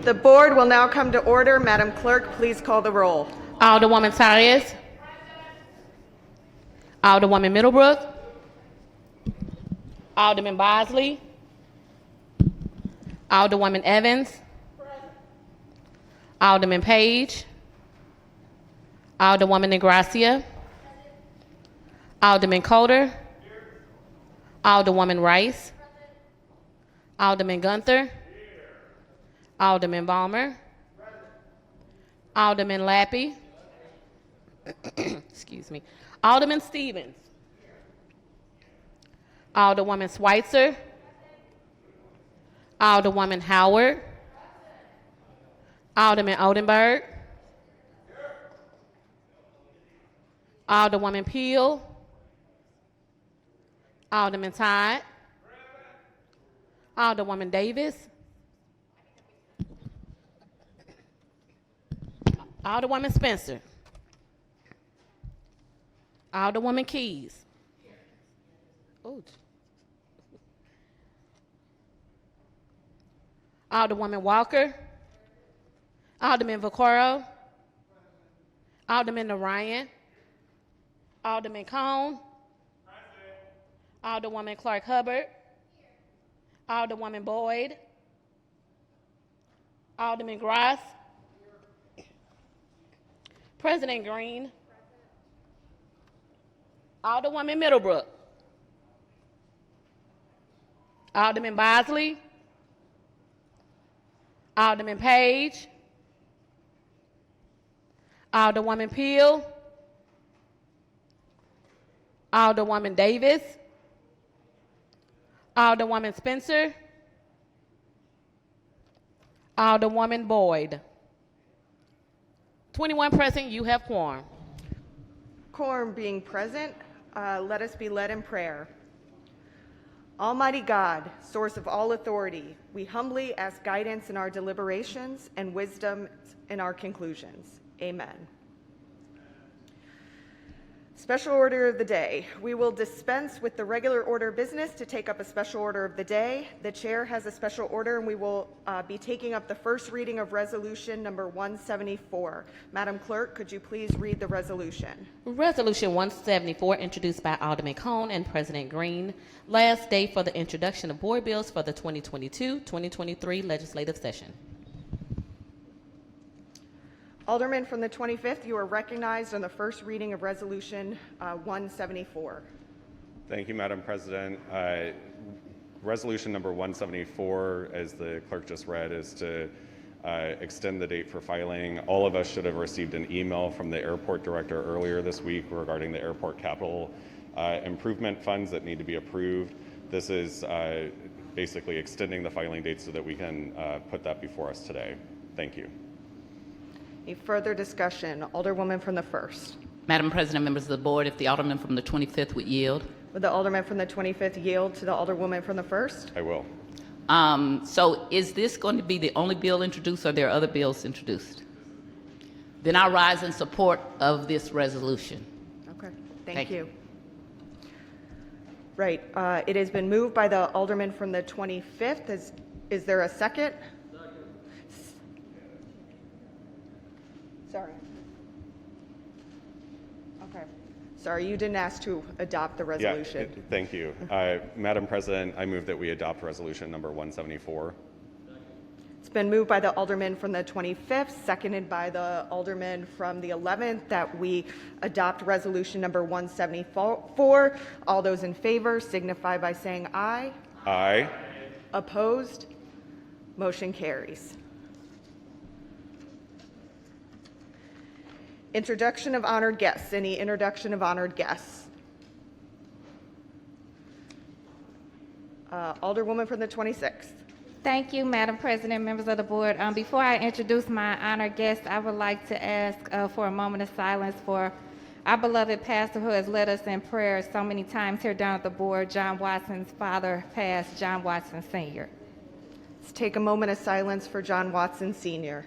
The board will now come to order. Madam Clerk, please call the roll. Alderwoman Tyus. Alderwoman Middlebrook. Alderman Bosley. Alderwoman Evans. Alderman Page. Alderwoman Negracia. Alderman Coder. Alderwoman Rice. Alderman Gunther. Alderman Balmer. Alderman Lappy. Excuse me. Alderman Stevens. Alderwoman Schweitzer. Alderwoman Howard. Alderman Oldenburg. Alderwoman Peel. Alderman Todd. Alderwoman Davis. Alderwoman Spencer. Alderwoman Keys. Ooh. Alderwoman Walker. Alderman Vaccaro. Alderman Narayan. Alderman Cone. Alderwoman Clark Hubbard. Alderwoman Boyd. Alderman Gross. President Green. Alderwoman Middlebrook. Alderman Bosley. Alderman Page. Alderwoman Peel. Alderwoman Davis. Alderwoman Spencer. Alderwoman Boyd. 21 present, you have quorum. Quorum being present, let us be led in prayer. Almighty God, source of all authority, we humbly ask guidance in our deliberations and wisdom in our conclusions. Amen. Special order of the day. We will dispense with the regular order of business to take up a special order of the day. The chair has a special order, and we will be taking up the first reading of resolution number 174. Madam Clerk, could you please read the resolution? Resolution 174, introduced by Alderman Cone and President Green. Last day for the introduction of board bills for the 2022-2023 legislative session. Alderman from the 25th, you are recognized on the first reading of Resolution 174. Thank you, Madam President. Resolution number 174, as the clerk just read, is to extend the date for filing. All of us should have received an email from the airport director earlier this week regarding the airport capital improvement funds that need to be approved. This is basically extending the filing date so that we can put that before us today. Thank you. Any further discussion? Alderwoman from the 1st. Madam President, members of the board, if the Alderman from the 25th would yield. Would the Alderman from the 25th yield to the Alderwoman from the 1st? I will. So is this going to be the only bill introduced, or are there other bills introduced? Then I rise in support of this resolution. Okay, thank you. Right, it has been moved by the Alderman from the 25th. Is there a second? Sorry. Okay. Sorry, you didn't ask to adopt the resolution. Yeah, thank you. Madam President, I move that we adopt resolution number 174. It's been moved by the Alderman from the 25th, seconded by the Alderman from the 11th, that we adopt resolution number 174. All those in favor signify by saying aye. Aye. Opposed? Motion carries. Introduction of honored guests. Any introduction of honored guests? Alderwoman from the 26th. Thank you, Madam President, members of the board. Before I introduce my honored guest, I would like to ask for a moment of silence for our beloved pastor who has led us in prayer so many times here down at the board, John Watson's father passed, John Watson Sr. Let's take a moment of silence for John Watson Sr.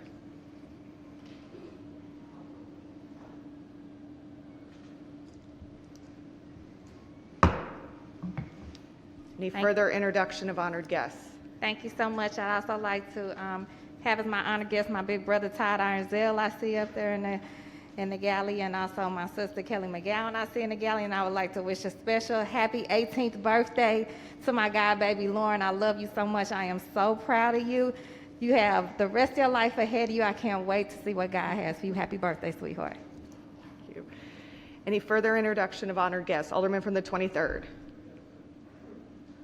Any further introduction of honored guests? Thank you so much. I'd also like to have as my honored guest my big brother Todd Ironzell I see up there in the galley, and also my sister Kelly McGowan I see in the galley, and I would like to wish a special happy 18th birthday to my god baby Lauren. I love you so much. I am so proud of you. You have the rest of your life ahead of you. I can't wait to see what God has for you. Happy birthday, sweetheart. Thank you. Any further introduction of honored guests? Alderman from the 23rd.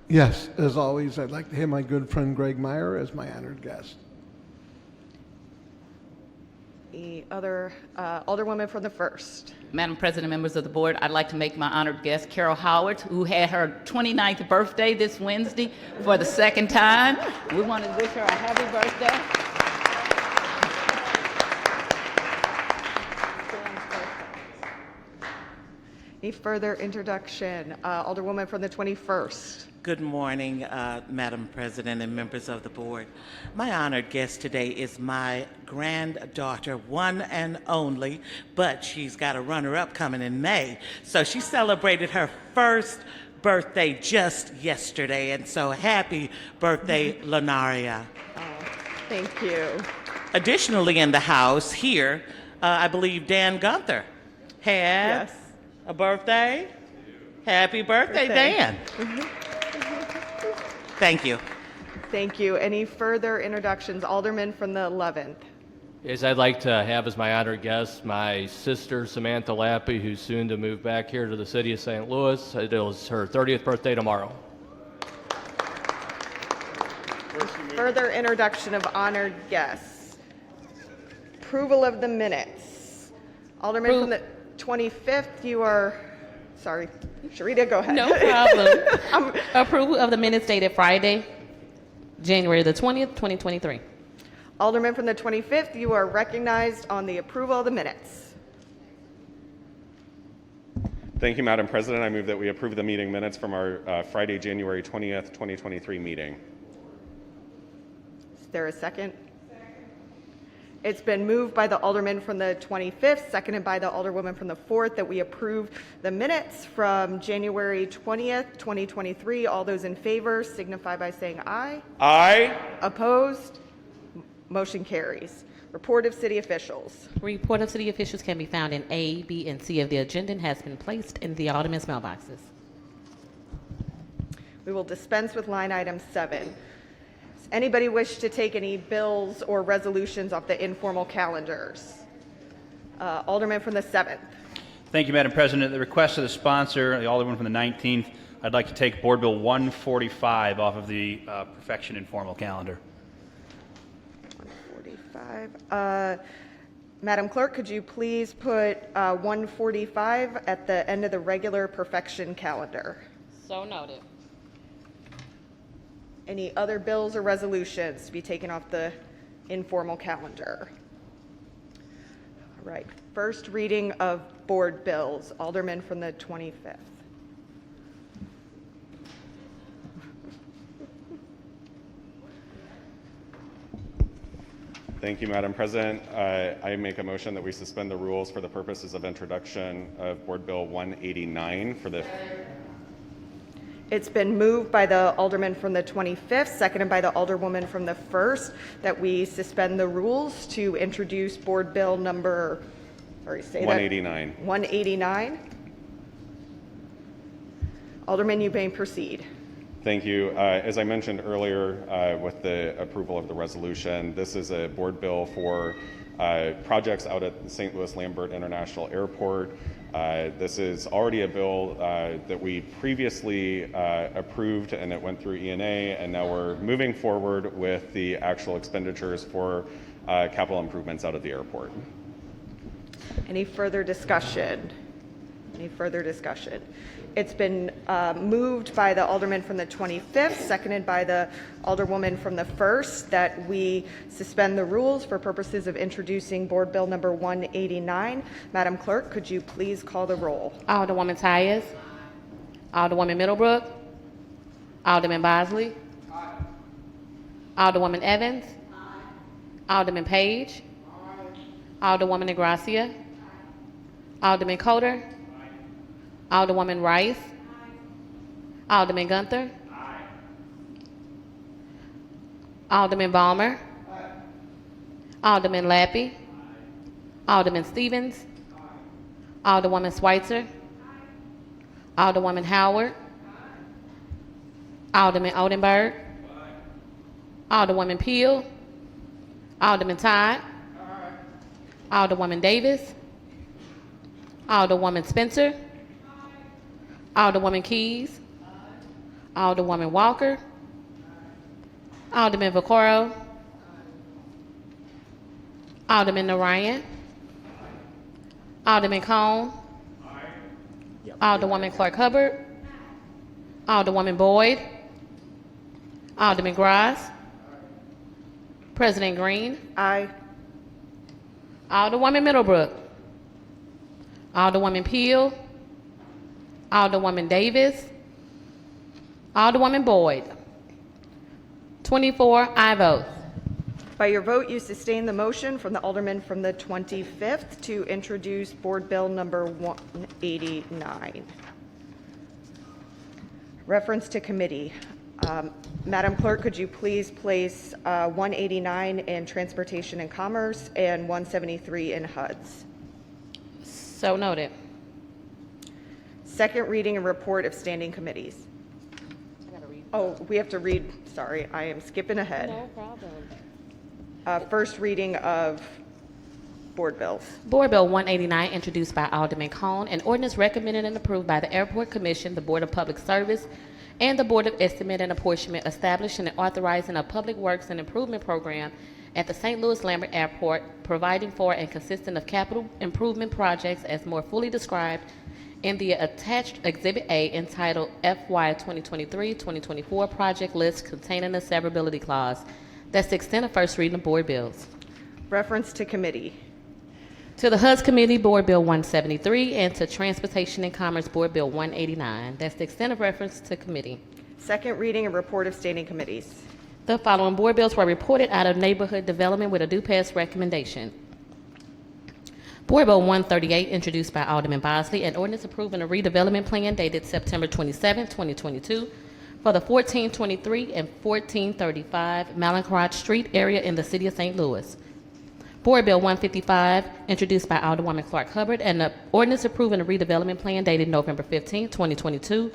Yes, as always, I'd like to have my good friend Greg Meyer as my honored guest. Any other Alderwoman from the 1st? Madam President, members of the board, I'd like to make my honored guest, Carol Howard, who had her 29th birthday this Wednesday for the second time. We want to wish her a happy birthday. Any further introduction? Alderwoman from the 21st. Good morning, Madam President and members of the board. My honored guest today is my granddaughter, one and only, but she's got a runner-up coming in May. So she celebrated her first birthday just yesterday, and so happy birthday, Lenaria. Thank you. Additionally, in the house here, I believe Dan Gunther had Yes. a birthday. Happy birthday, Dan. Thank you. Thank you. Any further introductions? Alderman from the 11th. Yes, I'd like to have as my honored guest my sister Samantha Lappy, who's soon to move back here to the city of St. Louis. It is her 30th birthday tomorrow. Further introduction of honored guests. Approval of the minutes. Alderman from the 25th, you are, sorry, Sharita, go ahead. No problem. Approval of the minutes dated Friday, January the 20th, 2023. Alderman from the 25th, you are recognized on the approval of the minutes. Thank you, Madam President. I move that we approve the meeting minutes from our Friday, January 20th, 2023 meeting. Is there a second? It's been moved by the Alderman from the 25th, seconded by the Alderwoman from the 4th, that we approve the minutes from January 20th, 2023. All those in favor signify by saying aye. Aye. Opposed? Motion carries. Report of city officials. Report of city officials can be found in A, B, and C of the agenda and has been placed in the Alderman's mailboxes. We will dispense with line item 7. Does anybody wish to take any bills or resolutions off the informal calendars? Alderman from the 7th. Thank you, Madam President. At the request of the sponsor, the Alderman from the 19th, I'd like to take Board Bill 145 off of the Perfection Informal Calendar. 145. Madam Clerk, could you please put 145 at the end of the regular perfection calendar? So noted. Any other bills or resolutions to be taken off the informal calendar? All right. First reading of board bills. Alderman from the 25th. Thank you, Madam President. I make a motion that we suspend the rules for the purposes of introduction of Board Bill 189 for the... It's been moved by the Alderman from the 25th, seconded by the Alderwoman from the 1st, that we suspend the rules to introduce Board Bill number, sorry, say that. 189. 189. Alderman, you may proceed. Thank you. As I mentioned earlier with the approval of the resolution, this is a board bill for projects out at the St. Louis Lambert International Airport. This is already a bill that we previously approved, and it went through ENA, and now we're moving forward with the actual expenditures for capital improvements out at the airport. Any further discussion? Any further discussion? It's been moved by the Alderman from the 25th, seconded by the Alderwoman from the 1st, that we suspend the rules for purposes of introducing Board Bill number 189. Madam Clerk, could you please call the roll? Alderwoman Tyus. Alderwoman Middlebrook. Alderman Bosley. Alderwoman Evans. Alderman Page. Alderwoman Negracia. Alderman Coder. Alderwoman Rice. Alderman Gunther. Alderman Balmer. Alderman Lappy. Alderman Stevens. Alderwoman Schweitzer. Alderwoman Howard. Alderman Odenberg. Alderwoman Peel. Alderman Todd. Alderwoman Davis. Alderwoman Spencer. Alderwoman Keys. Alderwoman Walker. Alderman Vaccaro. Alderman Narayan. Alderman Cone. Alderwoman Clark Hubbard. Alderwoman Boyd. Alderman Gross. President Green. Aye. Alderwoman Middlebrook. Alderwoman Peel. Alderwoman Davis. Alderwoman Boyd. 24 aye votes. By your vote, you sustain the motion from the Alderman from the 25th to introduce Board Bill number 189. Reference to committee. Madam Clerk, could you please place 189 in Transportation and Commerce and 173 in HUDs? So noted. Second reading and report of standing committees. Oh, we have to read, sorry, I am skipping ahead. No problem. First reading of board bills. Board Bill 189, introduced by Alderman Cone, an ordinance recommended and approved by the Airport Commission, the Board of Public Service, and the Board of Estimate and Apportionment, establishing and authorizing a public works and improvement program at the St. Louis Lambert Airport, providing for and consisting of capital improvement projects as more fully described in the attached Exhibit A entitled FY 2023-2024 Project List containing a severability clause. That's the extent of first reading of board bills. Reference to committee. To the HUD's Committee, Board Bill 173, and to Transportation and Commerce, Board Bill 189. That's the extent of reference to committee. Second reading and report of standing committees. The following board bills were reported out of Neighborhood Development with a due pass recommendation. Board Bill 138, introduced by Alderman Bosley, an ordinance approving a redevelopment plan dated September 27, 2022, for the 1423 and 1435 Malincrotch Street area in the city of St. Louis. Board Bill 155, introduced by Alderwoman Clark Hubbard, and the ordinance approving a redevelopment plan dated November 15, 2022,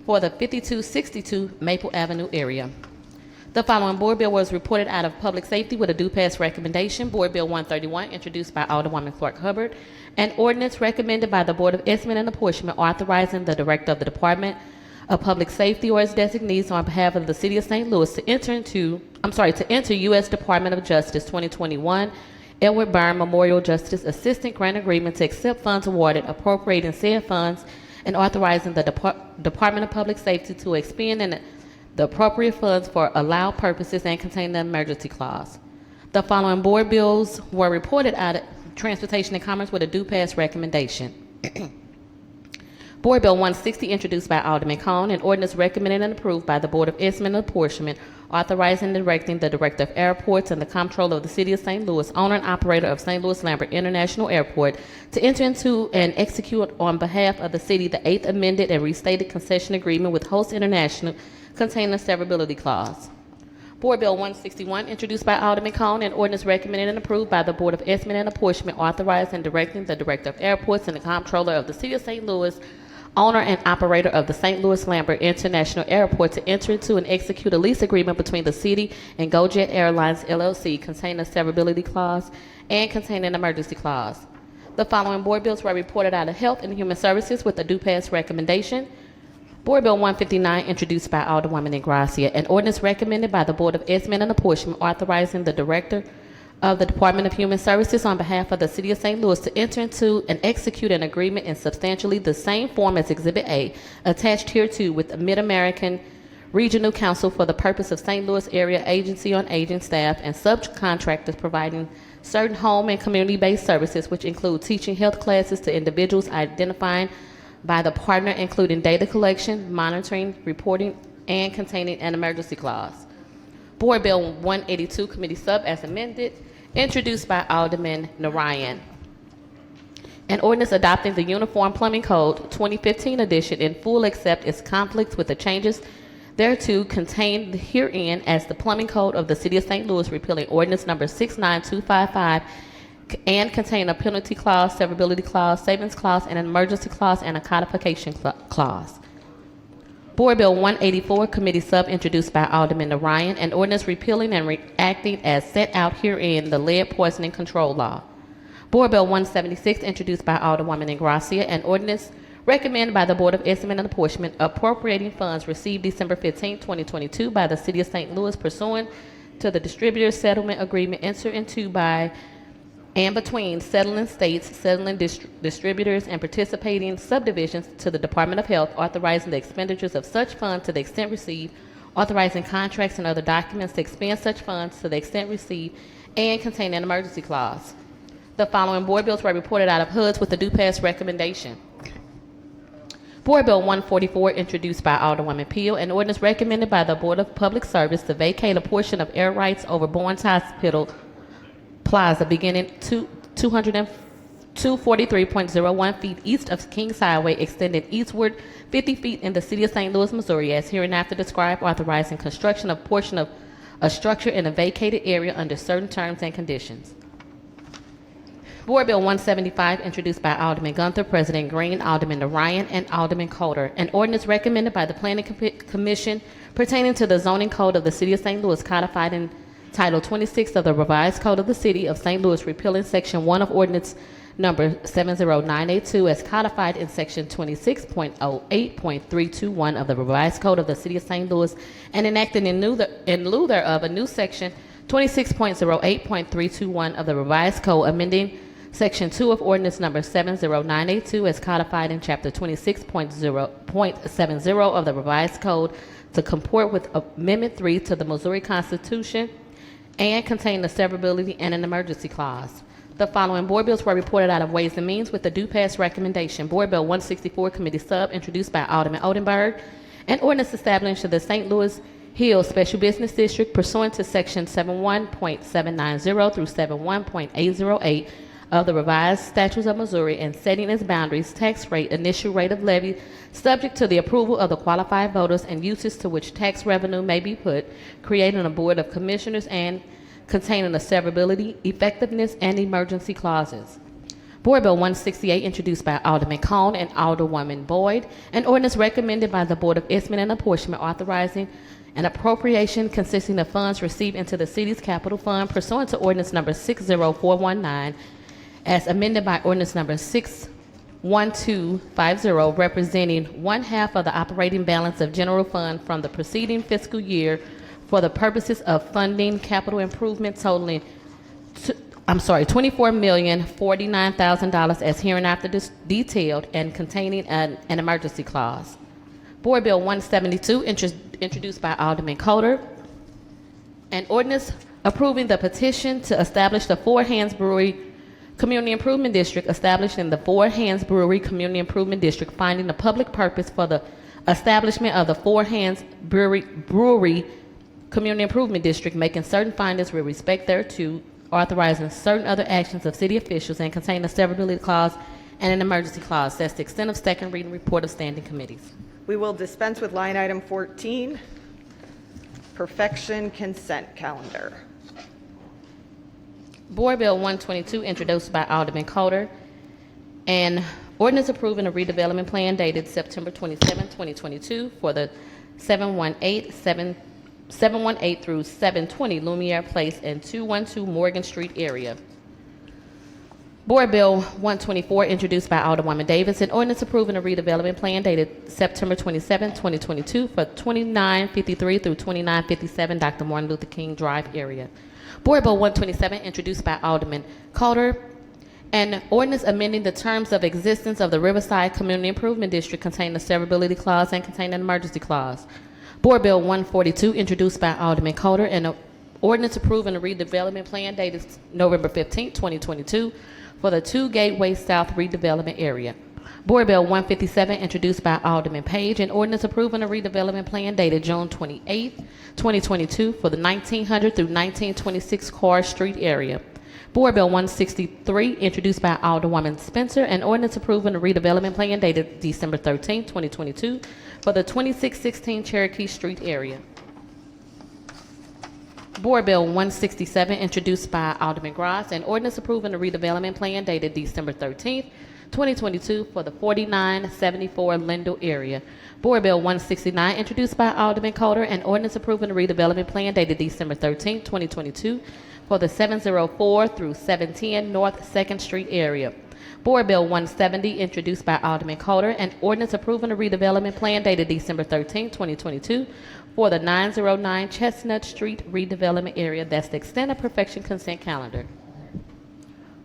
for the 5262 Maple Avenue area. The following board bill was reported out of Public Safety with a due pass recommendation. Board Bill 131, introduced by Alderwoman Clark Hubbard, an ordinance recommended by the Board of Estimate and Apportionment authorizing the Director of the Department of Public Safety or its designees on behalf of the City of St. Louis to enter U.S. Department of Justice 2021 Edward Byrne Memorial Justice Assistant Grant Agreement to accept funds awarded, appropriating said funds, and authorizing the Department of Public Safety to expend the appropriate funds for allowed purposes and contain the emergency clause. The following board bills were reported out of Transportation and Commerce with a due pass recommendation. Board Bill 160, introduced by Alderman Cone, an ordinance recommended and approved by the Board of Estimate and Apportionment, authorizing and directing the Director of Airports and the Comptroller of the City of St. Louis, owner and operator of St. Louis Lambert International Airport, to enter into and execute on behalf of the city the 8th amended and restated concession agreement with Host International containing a severability clause. Board Bill 161, introduced by Alderman Cone, an ordinance recommended and approved by the Board of Estimate and Apportionment, authorizing and directing the Director of Airports and the Comptroller of the City of St. Louis, owner and operator of the St. Louis Lambert International Airport, to enter into and execute a lease agreement between the city and GoJet Airlines, LLC, containing a severability clause and containing an emergency clause. The following board bills were reported out of Health and Human Services with a due pass recommendation. Board Bill 159, introduced by Alderwoman Ingracia, an ordinance recommended by the Board of Estimate and Apportionment, authorizing the Director of the Department of Human Services on behalf of the City of St. Louis to enter into and execute an agreement in substantially the same form as Exhibit A, attached hereto with the Mid-American Regional Council for the purpose of St. Louis Area Agency on Aging staff and subcontractors providing certain home and community-based services, which include teaching health classes to individuals identifying by the partner, including data collection, monitoring, reporting, and containing an emergency clause. Board Bill 182, Committee Sub as amended, introduced by Alderman Narayan. An ordinance adopting the Uniform Plumbing Code 2015 edition in full except its conflicts with the changes thereto contained herein as the plumbing code of the City of St. Louis, repealing ordinance number 69255, and contain a penalty clause, severability clause, savings clause, and an emergency clause, and a codification clause. Board Bill 184, Committee Sub, introduced by Alderman Ryan, an ordinance repealing and reacting as set out herein the lead poisoning control law. Board Bill 176, introduced by Alderwoman Ingracia, an ordinance recommended by the Board of Estimate and Apportionment appropriating funds received December 15, 2022 by the City of St. Louis pursuant to the distributor settlement agreement entered into by and between settling states, settling distributors, and participating subdivisions to the Department of Health, authorizing the expenditures of such funds to the extent received, authorizing contracts and other documents to expend such funds to the extent received, and contain an emergency clause. The following board bills were reported out of HUDs with a due pass recommendation. Board Bill 144, introduced by Alderwoman Peel, an ordinance recommended by the Board of Public Service to vacate a portion of air rights over Bowens Hospital Plaza beginning 243.01 feet east of Kings Highway, extending eastward 50 feet in the City of St. Louis, Missouri, as hereinafter described, authorizing construction of portion of a structure in a vacated area under certain terms and conditions. Board Bill 175, introduced by Alderman Gunther, President Green, Alderman Ryan, and Alderman Coulter, an ordinance recommended by the Planning Commission pertaining to the zoning code of the City of St. Louis, codified in Title 26 of the Revised Code of the City of St. Louis, repealing Section 1 of Ordinance Number 70982 as codified in Section 26.08.321 of the Revised Code of the City of St. Louis, and enacting in lieu thereof a new Section 26.08.321 of the Revised Code, amending Section 2 of Ordinance Number 70982 as codified in Chapter 26.0.70 of the Revised Code to comport with Amendment 3 to the Missouri Constitution and contain the severability and an emergency clause. The following board bills were reported out of Ways and Means with a due pass recommendation. Board Bill 164, Committee Sub, introduced by Alderman Odenberg, an ordinance establishing the St. Louis Hills Special Business District pursuant to Section 71.790 through 71.808 of the Revised Statutes of Missouri and setting its boundaries, tax rate, initial rate of levy, subject to the approval of the qualified voters and uses to which tax revenue may be put, creating a Board of Commissioners and containing the severability, effectiveness, and emergency clauses. Board Bill 168, introduced by Alderman Cone and Alderwoman Boyd, an ordinance recommended by the Board of Estimate and Apportionment authorizing an appropriation consisting of funds received into the city's capital fund pursuant to ordinance number 60419 as amended by ordinance number 61250, representing 1/2 of the operating balance of general fund from the preceding fiscal year for the purposes of funding capital improvements totaling $24,049,000 as hereinafter detailed and containing an emergency clause. Board Bill 172, introduced by Alderman Coulter, an ordinance approving the petition to establish the Four Hands Brewery Community Improvement District, establishing the Four Hands Brewery Community Improvement District, finding the public purpose for the establishment of the Four Hands Brewery Community Improvement District, making certain findings with respect thereto, authorizing certain other actions of city officials, and containing a severability clause and an emergency clause. That's the extent of second reading report of standing committees. We will dispense with line item 14, perfection consent calendar. Board Bill 122, introduced by Alderman Coulter, an ordinance approving a redevelopment plan dated September 27, 2022 for the 718 through 720 Lumiere Place and 212 Morgan Street area. Board Bill 124, introduced by Alderwoman Davis, an ordinance approving a redevelopment plan dated September 27, 2022 for 2953 through 2957 Dr. Martin Luther King Drive area. Board Bill 127, introduced by Alderman Coulter, an ordinance amending the terms of existence of the Riverside Community Improvement District containing a severability clause and containing an emergency clause. Board Bill 142, introduced by Alderman Coulter, and an ordinance approving a redevelopment plan dated November 15, 2022 for the 2 Gateway South redevelopment area. Board Bill 157, introduced by Alderman Page, an ordinance approving a redevelopment plan dated June 28, 2022 for the 1900 through 1926 Carr Street area. Board Bill 163, introduced by Alderwoman Spencer, an ordinance approving the redevelopment plan dated December 13, 2022, for the 2616 Cherokee Street area. Board Bill 167, introduced by Alderman Gross, an ordinance approving the redevelopment plan dated December 13, 2022, for the 4974 Lindell area. Board Bill 169, introduced by Alderman Coulter, an ordinance approving the redevelopment plan dated December 13, 2022, for the 704 through 710 North 2nd Street area. Board Bill 170, introduced by Alderman Coulter, an ordinance approving the redevelopment plan dated December 13, 2022, for the 909 Chestnut Street redevelopment area. That's the extended perfection consent calendar.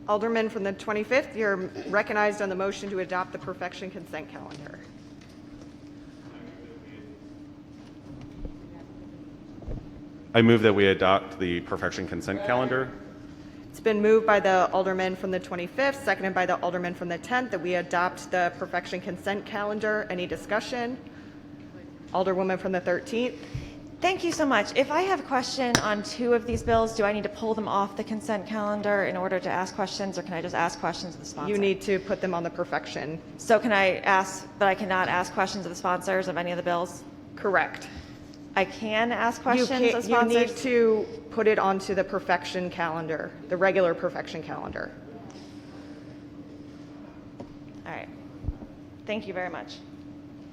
Alderman from the 25th, you're recognized on the motion to adopt the perfection consent calendar. I move that we adopt the perfection consent calendar. It's been moved by the Alderman from the 25th, seconded by the Alderman from the 10th, that we adopt the perfection consent calendar. Any discussion? Alderwoman from the 13th. Thank you so much. If I have a question on two of these bills, do I need to pull them off the consent calendar in order to ask questions, or can I just ask questions of the sponsor? You need to put them on the perfection. So can I ask, but I cannot ask questions of the sponsors of any of the bills? Correct. I can ask questions of You sponsors? need to put it onto the perfection calendar, the regular perfection calendar. All right. Thank you very much.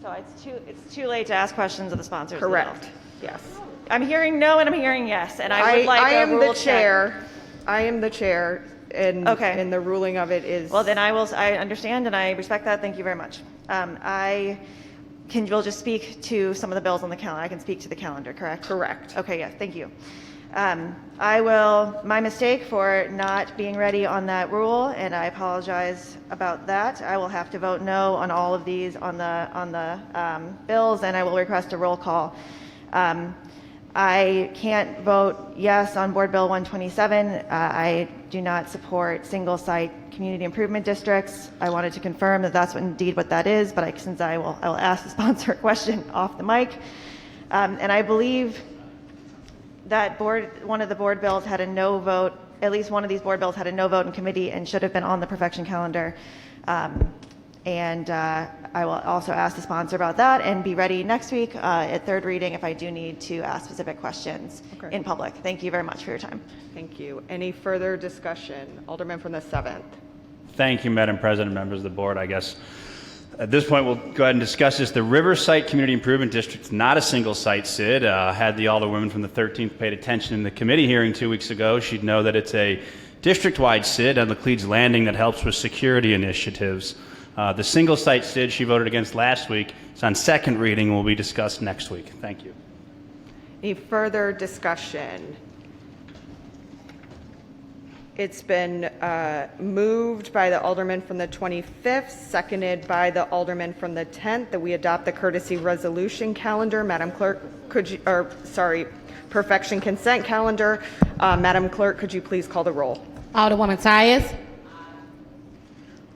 So it's too late to ask questions of the sponsors of the bills. Correct. Yes. I'm hearing no and I'm hearing yes, and I would like I a am rule the chair. I am the chair, and Okay. and the ruling of it is. Well, then I understand and I respect that. Thank you very much. We'll just speak to some of the bills on the calendar. I can speak to the calendar, correct? Correct. Okay, yes, thank you. My mistake for not being ready on that rule, and I apologize about that. I will have to vote no on all of these on the bills, and I will request a roll call. I can't vote yes on Board Bill 127. I do not support single-site community improvement districts. I wanted to confirm that that's indeed what that is, but since I will ask the sponsor a question off the mic. And I believe that one of the board bills had a no vote, at least one of these board bills had a no vote in committee and should have been on the perfection calendar. I will also ask the sponsor about that and be ready next week at third reading if I do need to ask specific questions in public. Thank you very much for your time. Thank you. Any further discussion? Alderman from the 7th. Thank you, Madam President, members of the board. I guess at this point we'll go ahead and discuss this. The Riverside Community Improvement District is not a single site SID. Had the Alderwoman from the 13th paid attention in the committee hearing 2 weeks ago, she'd know that it's a district-wide SID on Laclede's Landing that helps with security initiatives. The single site SID she voted against last week is on second reading and will be discussed next week. Thank you. Any further discussion? It's been moved by the Alderman from the 25th, seconded by the Alderman from the 10th, that we adopt the courtesy resolution calendar. Madam Clerk, perfection consent calendar. Madam Clerk, could you please call the roll? Alderwoman Tyus.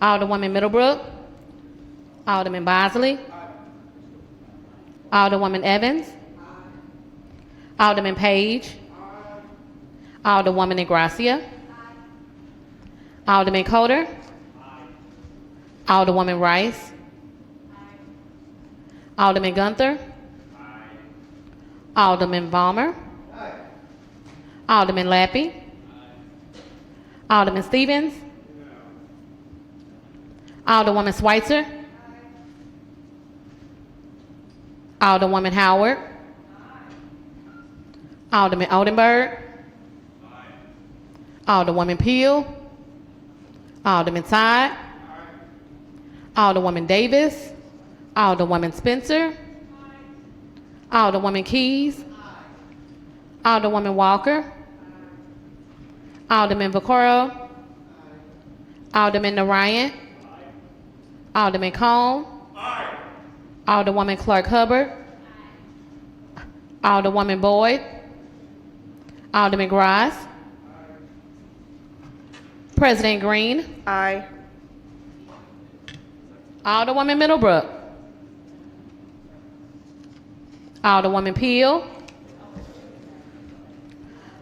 Alderwoman Middlebrook. Alderman Bosley. Alderwoman Evans. Alderman Page. Alderwoman Ingracia. Alderman Coulter. Alderwoman Rice. Alderman Gunther. Alderman Balmer. Alderman Lappy. Alderman Stevens. Alderwoman Schweitzer. Alderwoman Howard. Alderman Oldenburg. Alderwoman Peel. Alderman Todd. Alderwoman Davis. Alderwoman Spencer. Alderwoman Keys. Alderwoman Walker. Alderman Vaccaro. Alderman Narayan. Alderman Cone. Alderwoman Clark Hubbard. Alderwoman Boyd. Alderman Gross. President Green. Aye. Alderwoman Middlebrook. Alderwoman Peel.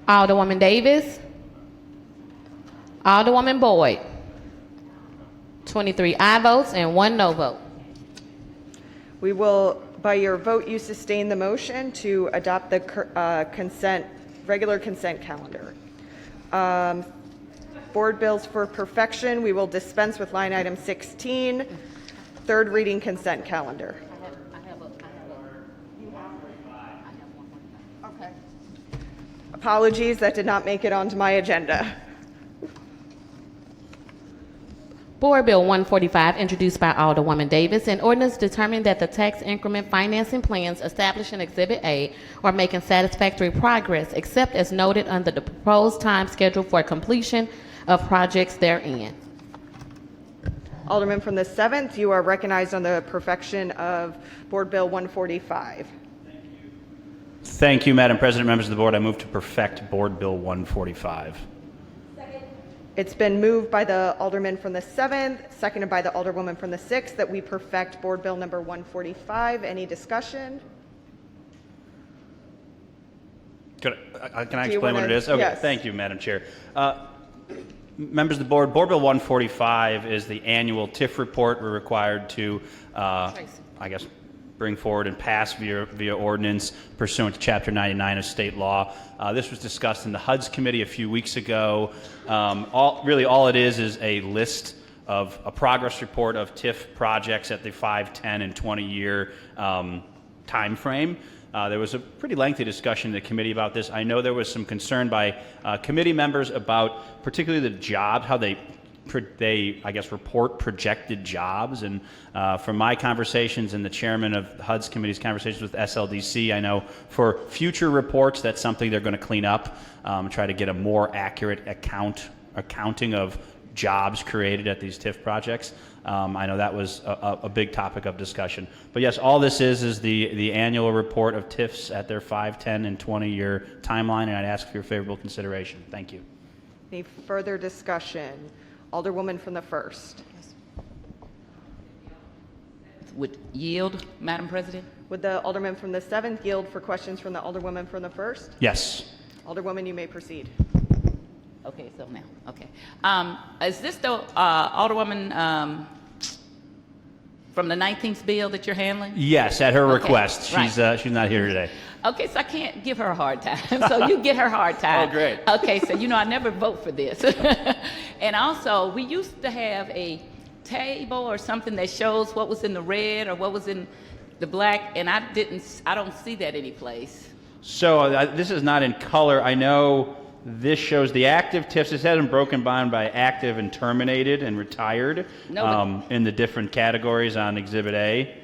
Alderwoman Davis. Alderwoman Boyd. 23 aye votes and 1 no vote. We will, by your vote, you sustain the motion to adopt the regular consent calendar. Board bills for perfection, we will dispense with line item 16, third reading consent calendar. Okay. Apologies, that did not make it onto my agenda. Board Bill 145, introduced by Alderwoman Davis, an ordinance determining that the tax increment financing plans established in Exhibit A are making satisfactory progress, except as noted under the proposed time schedule for completion of projects therein. Alderman from the 7th, you are recognized on the perfection of Board Bill 145. Thank you, Madam President. Members of the board, I move to perfect Board Bill 145. It's been moved by the Alderman from the 7th, seconded by the Alderwoman from the 6th, that we perfect Board Bill number 145. Any discussion? Can I explain what it is? Okay, Yes. thank you, Madam Chair. Members of the board, Board Bill 145 is the annual TIF report we're required to, I guess, bring forward and pass via ordinance pursuant to Chapter 99 of state law. This was discussed in the HUD's committee a few weeks ago. All it is a list of a progress report of TIF projects at the 5, 10, and 20-year time frame. There was a pretty lengthy discussion in the committee about this. I know there was some concern by committee members about particularly the jobs, how they I guess, report projected jobs. And from my conversations and the chairman of HUD's committee's conversations with SLDC, I know for future reports, that's something they're going to clean up, try to get a more accurate accounting of jobs created at these TIF projects. I know that was a big topic of discussion. But yes, all this is the annual report of TIFs at their 5, 10, and 20-year timeline, and I'd ask for your favorable consideration. Thank you. Any further discussion? Alderwoman from the 1st. Would yield, Madam President? Would the Alderman from the 7th yield for questions from the Alderwoman from the 1st? Yes. Alderwoman, you may proceed. Okay, so now, okay. Is this the Alderwoman from the 19th bill that you're handling? Yes, at her Okay, request. right. She's not here today. Okay, so I can't give her a hard time. So you get her hard time. Oh, great. Okay, so I never vote for this. And also, we used to have a table or something that shows what was in the red or what was in the black, and I don't see that anyplace. So this is not in color. I know this shows the active TIFs. This hasn't broken down by active and terminated and retired in the different categories on Exhibit A.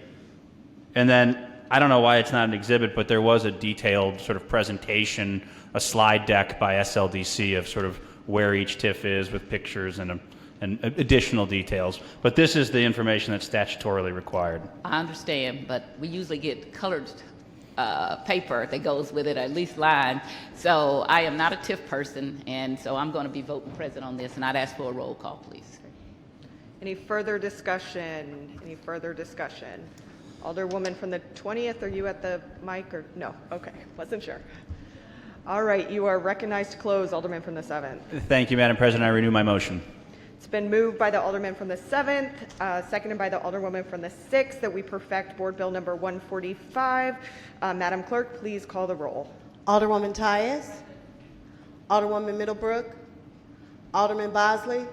And then I don't know why it's not an exhibit, but there was a detailed sort of presentation, a slide deck by SLDC of sort of where each TIF is with pictures and additional details. But this is the information that's statutorily required. I understand, but we usually get colored paper that goes with it, or at least lines. So I am not a TIF person, and so I'm going to be voting present on this, and I'd ask for a roll call, please. Any further discussion? Any further discussion? Alderwoman from the 20th, are you at the mic or no? Okay, wasn't sure. All right, you are recognized to close, Alderman from the 7th. Thank you, Madam President. I renew my motion. It's been moved by the Alderman from the 7th, seconded by the Alderwoman from the 6th, that we perfect Board Bill number 145. Madam Clerk, please call the roll. Alderwoman Tyus, Alderwoman Middlebrook, Alderman Bosley,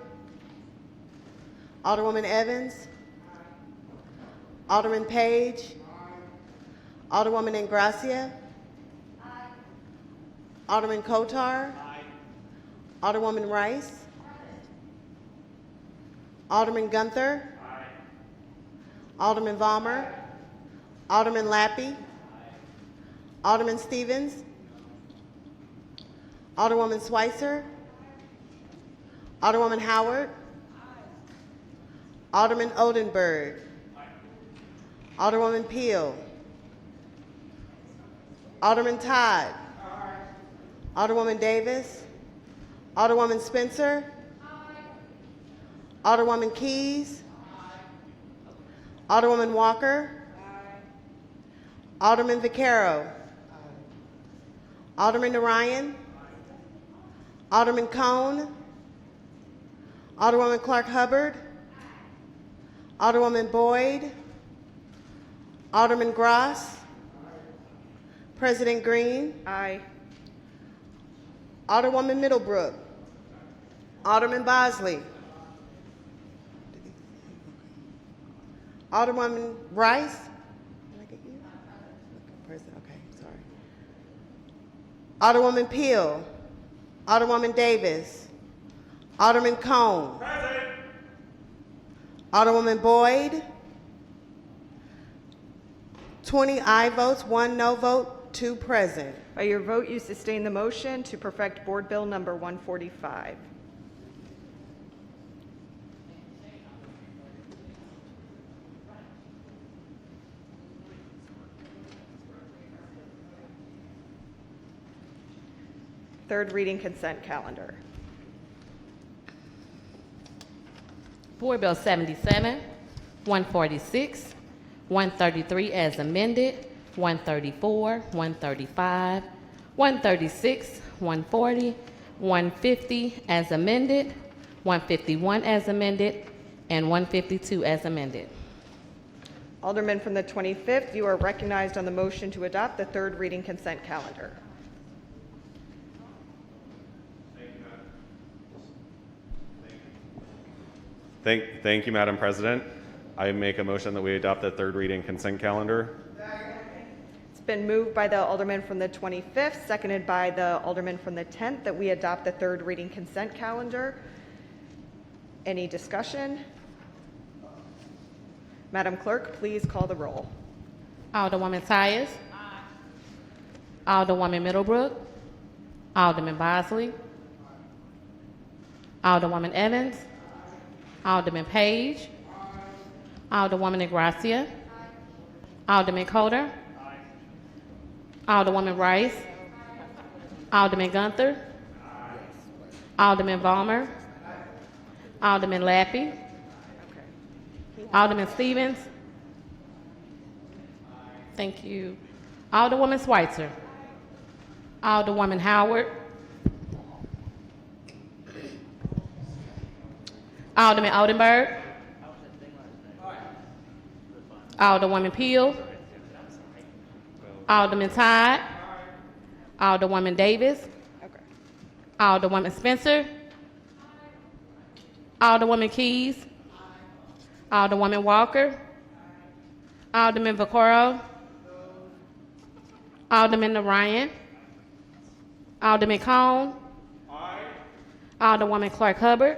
Alderwoman Evans, Alderman Page, Alderwoman Ingracia, Alderman Kotar, Alderwoman Rice, Alderman Gunther, Alderman Vollmer, Alderman Lappy, Alderman Stevens, Alderwoman Schweitzer, Alderwoman Howard, Alderman Odenberg, Alderwoman Peel, Alderman Todd, Alderwoman Davis, Alderwoman Spencer, Alderwoman Keys, Alderwoman Walker, Alderman Vaquero, Alderman Narayan, Alderman Cone, Alderwoman Clark Hubbard. Alderwoman Boyd. Alderman Gross. President Green. Aye. Alderwoman Middlebrook. Alderman Bosley. Alderwoman Rice. Did I get you? President, okay, sorry. Alderwoman Peel. Alderwoman Davis. Alderman Cone. Present. Alderwoman Boyd. 20 aye votes, 1 no vote, 2 present. By your vote, you sustain the motion to perfect Board Bill number 145. Third reading consent calendar. Board Bill 77, 146, 133 as amended, 134, 135, 136, 140, 150 as amended, 151 as amended, and 152 as amended. Alderman from the 25th, you are recognized on the motion to adopt the third reading consent calendar. Thank you, Madam President. I make a motion that we adopt the third reading consent calendar. It's been moved by the Alderman from the 25th, seconded by the Alderman from the 10th, that we adopt the third reading consent calendar. Any discussion? Madam Clerk, please call the roll. Alderwoman Tyus. Alderwoman Middlebrook. Alderman Bosley. Alderwoman Evans. Alderman Page. Alderwoman Negracia. Alderman Coder. Alderwoman Rice. Alderman Gunther. Alderman Balmer. Alderman Lappy. Alderman Stevens. Thank you. Alderwoman Schweitzer. Alderwoman Howard. Alderman Oldenburg. Alderwoman Peel. Alderman Todd. Alderwoman Davis. Alderwoman Spencer. Alderwoman Keys. Alderwoman Walker. Alderman Vaccaro. Alderman Narayan. Alderman Cone. Alderwoman Clark Hubbard.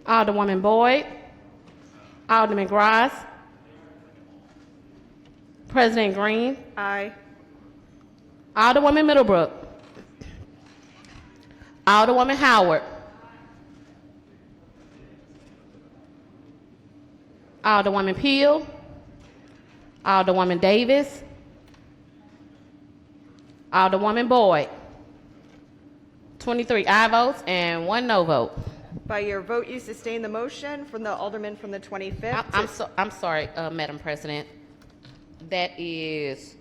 Alderwoman Boyd. Alderman Gross. President Green. Aye. Alderwoman Middlebrook. Alderwoman Howard. Alderwoman Peel. Alderwoman Davis. Alderwoman Boyd. 23 aye votes and 1 no vote. By your vote, you sustain the motion from the Alderman from the 25th. I'm sorry, Madam President. That is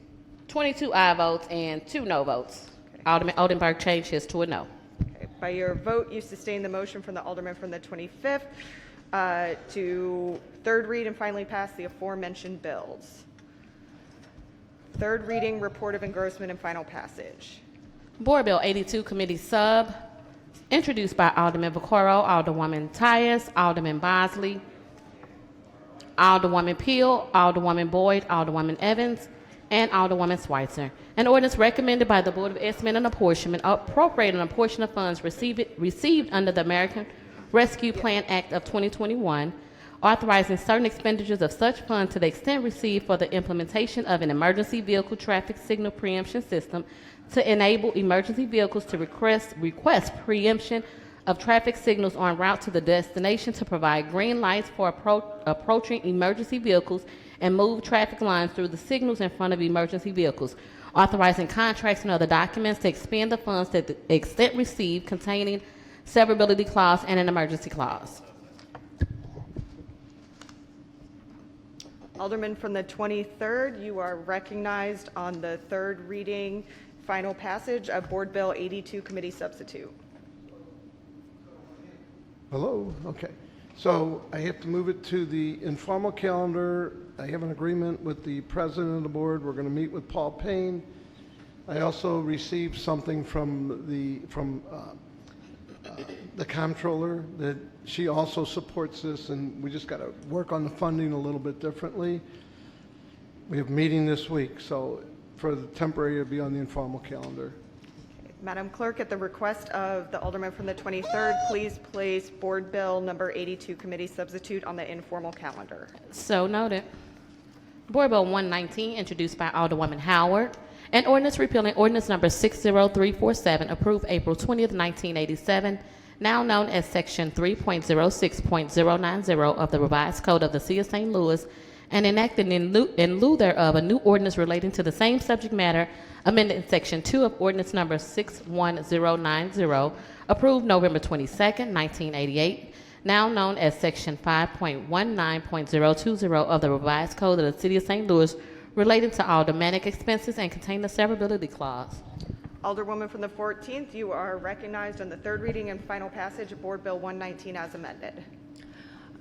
22 aye votes and 2 no votes. Alderman Oldenburg changed his to a no. Okay. By your vote, you sustain the motion from the Alderman from the 25th to third read and finally pass the aforementioned bills. Third reading, report of engrossment and final passage. Board Bill 82, Committee Sub, introduced by Alderman Vaccaro, Alderwoman Tyus, Alderman Bosley, Alderwoman Peel, Alderwoman Boyd, Alderwoman Evans, and Alderwoman Schweitzer. An ordinance recommended by the Board of Estimate and Apportionment appropriating a portion of funds received under the American Rescue Plan Act of 2021, authorizing certain expenditures of such funds to the extent received for the implementation of an emergency vehicle traffic signal preemption system to enable emergency vehicles to request preemption of traffic signals en route to the destination, to provide green lights for approaching emergency vehicles and move traffic lines through the signals in front of emergency vehicles, authorizing contracts and other documents to expend the funds to the extent received, containing severability clause and an emergency clause. Alderman from the 23rd, you are recognized on the third reading final passage of Board Bill 82, Committee Substitute. Hello? Okay. So I have to move it to the informal calendar. I have an agreement with the president of the board. We're going to meet with Paul Payne. I also received something from the comptroller that she also supports this, and we just got to work on the funding a little bit differently. We have a meeting this week, so for the temporary, it'll be on the informal calendar. Madam Clerk, at the request of the Alderman from the 23rd, please place Board Bill number 82, Committee Substitute, on the informal calendar. So noted. Board Bill 119, introduced by Alderwoman Howard. An ordinance repealing ordinance number 60347, approved April 20th, 1987, now known as Section 3.06.090 of the Revised Code of the City of St. Louis, and enacted in lieu thereof a new ordinance relating to the same subject matter, amending Section 2 of Ordinance Number 61090, approved November 22nd, 1988, now known as Section 5.19.020 of the Revised Code of the City of St. Louis, relating to aldermanic expenses and contain the severability clause. Alderwoman from the 14th, you are recognized on the third reading and final passage of Board Bill 119 as amended.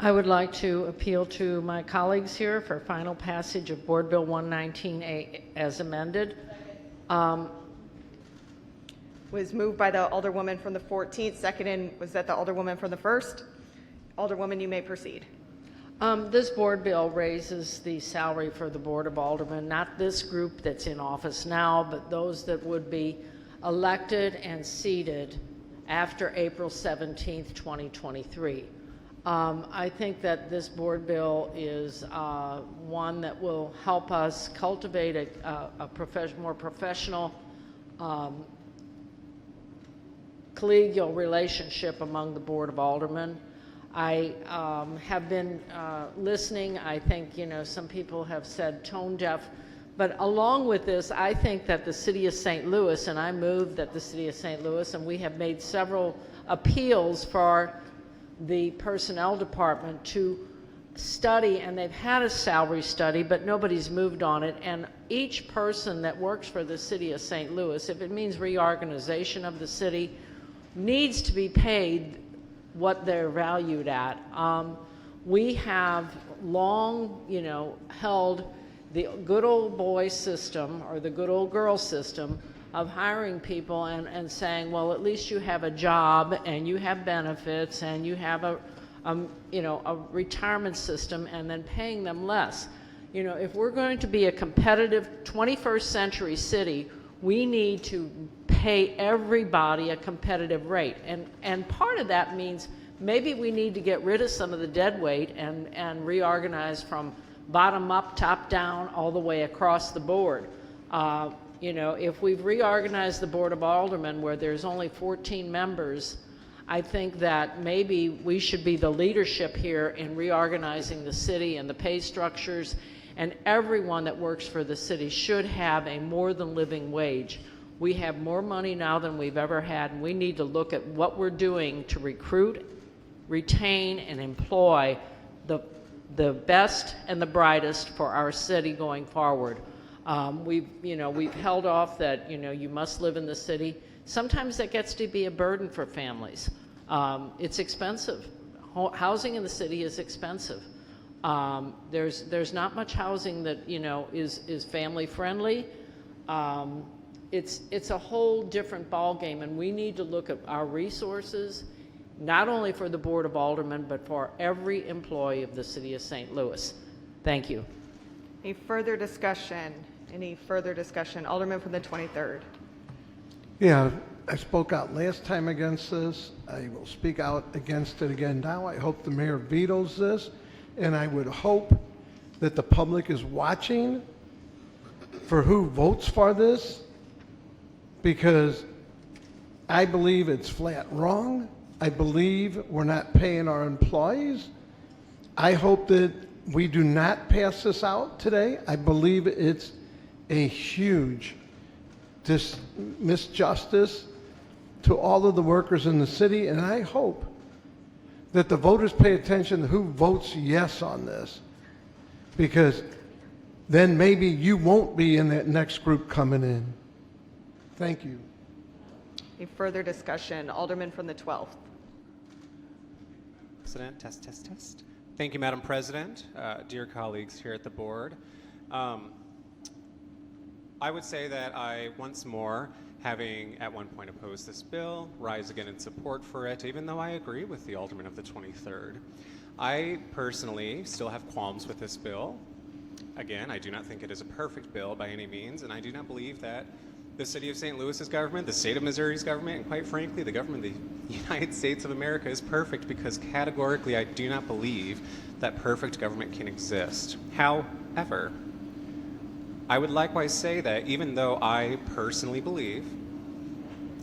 I would like to appeal to my colleagues here for final passage of Board Bill 119 as amended. Was moved by the Alderwoman from the 14th, seconded, was that the Alderwoman from the 1st? Alderwoman, you may proceed. This board bill raises the salary for the Board of Aldermen, not this group that's in office now, but those that would be elected and seated after April 17th, 2023. I think that this board bill is one that will help us cultivate a more professional collegial relationship among the Board of Aldermen. I have been listening. I think, some people have said tone deaf, but along with this, I think that the City of St. Louis, and I moved that the City of St. Louis, and we have made several appeals for the Personnel Department to study, and they've had a salary study, but nobody's moved on it, and each person that works for the City of St. Louis, if it means reorganization of the city, needs to be paid what they're valued at. We have long, held the good old boy system or the good old girl system of hiring people and saying, well, at least you have a job and you have benefits and you have a retirement system, and then paying them less. If we're going to be a competitive 21st century city, we need to pay everybody a competitive rate. And part of that means maybe we need to get rid of some of the dead weight and reorganize from bottom up, top down, all the way across the board. If we've reorganized the Board of Aldermen where there's only 14 members, I think that maybe we should be the leadership here in reorganizing the city and the pay structures, and everyone that works for the city should have a more than living wage. We have more money now than we've ever had, and we need to look at what we're doing to recruit, retain, and employ the best and the brightest for our city going forward. We've held off that, you must live in the city. Sometimes that gets to be a burden for families. It's expensive. Housing in the city is expensive. There's not much housing that, is family friendly. It's a whole different ballgame, and we need to look at our resources, not only for the Board of Aldermen, but for every employee of the City of St. Louis. Thank you. Any further discussion? Alderman from the 23rd. Yeah, I spoke out last time against this. I will speak out against it again now. I hope the mayor vetoes this, and I would hope that the public is watching for who votes for this, because I believe it's flat wrong. I believe we're not paying our employees. I hope that we do not pass this out today. I believe it's a huge misjustice to all of the workers in the city, and I hope that the voters pay attention to who votes yes on this, because then maybe you won't be in that next group coming in. Thank you. Any further discussion? Alderman from the 12th. President. Test, test, test. Thank you, Madam President. Dear colleagues here at the board. I would say that I, once more, having at one point opposed this bill, rise again in support for it, even though I agree with the Alderman of the 23rd. I personally still have qualms with this bill. Again, I do not think it is a perfect bill by any means, and I do not believe that the City of St. Louis's government, the State of Missouri's government, and quite frankly, the government of the United States of America is perfect, because categorically I do not believe that perfect government can exist. However, I would likewise say that even though I personally believe,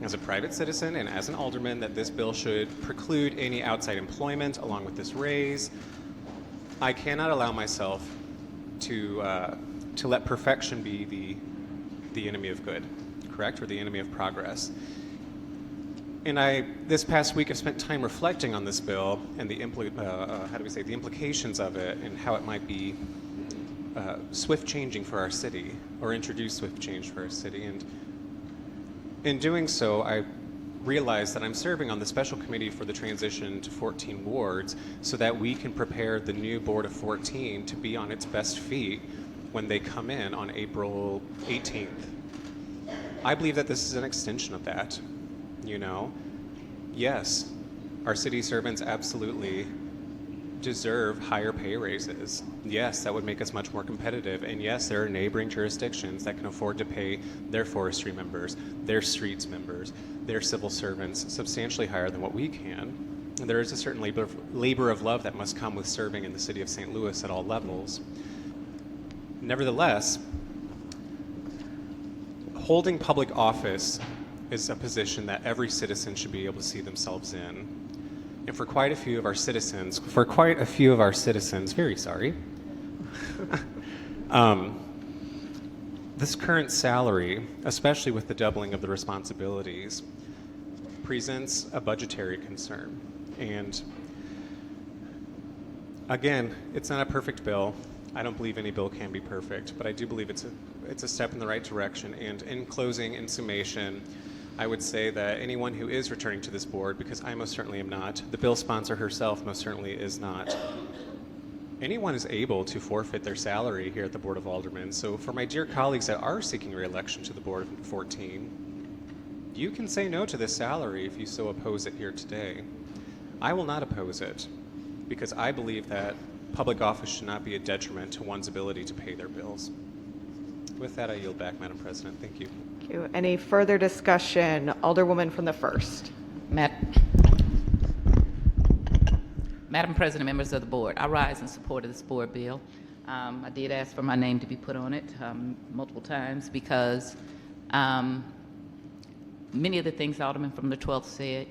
as a private citizen and as an alderman, that this bill should preclude any outside employment along with this raise, I cannot allow myself to let perfection be the enemy of good, correct, or the enemy of progress. And this past week, I've spent time reflecting on this bill and the implications of it and how it might be swift changing for our city, or introduce swift change for our city. And in doing so, I realized that I'm serving on the special committee for the transition to 14 wards so that we can prepare the new board of 14 to be on its best feet when they come in on April 18th. I believe that this is an extension of that. Yes, our city servants absolutely deserve higher pay raises. Yes, that would make us much more competitive. And yes, there are neighboring jurisdictions that can afford to pay their forestry members, their streets members, their civil servants substantially higher than what we can. And there is a certain labor of love that must come with serving in the city of St. Louis at all levels. Nevertheless, holding public office is a position that every citizen should be able to see themselves in. And for quite a few of our citizens, very sorry, this current salary, especially with the doubling of the responsibilities, presents a budgetary concern. And again, it's not a perfect bill. I don't believe any bill can be perfect, but I do believe it's a step in the right direction. And in closing, in summation, I would say that anyone who is returning to this board, because I most certainly am not, the bill sponsor herself most certainly is not, anyone is able to forfeit their salary here at the Board of Aldermen. So for my dear colleagues that are seeking re-election to the Board of 14, you can say no to this salary if you so oppose it here today. I will not oppose it, because I believe that public office should not be a detriment to one's ability to pay their bills. With that, I yield back, Madam President. Thank you. Thank you. Any further discussion? Alderwoman from the 1st. Madam President, members of the board, I rise in support of this board bill. I did ask for my name to be put on it multiple times because many of the things the Alderman from the 12th said,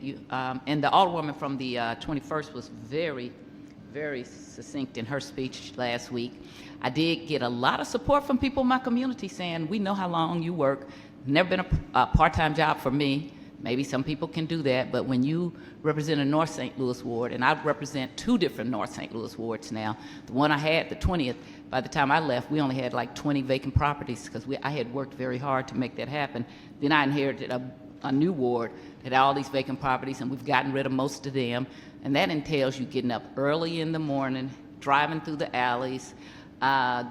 and the Alderwoman from the 21st was very, very succinct in her speech last week. I did get a lot of support from people in my community saying, we know how long you work. Never been a part-time job for me. Maybe some people can do that, but when you represent a North St. Louis ward, and I represent 2 different North St. Louis wards now, the one I had, the 20th, by the time I left, we only had like 20 vacant properties because I had worked very hard to make that happen. Then I inherited a new ward that had all these vacant properties, and we've gotten rid of most of them, and that entails you getting up early in the morning, driving through the alleys,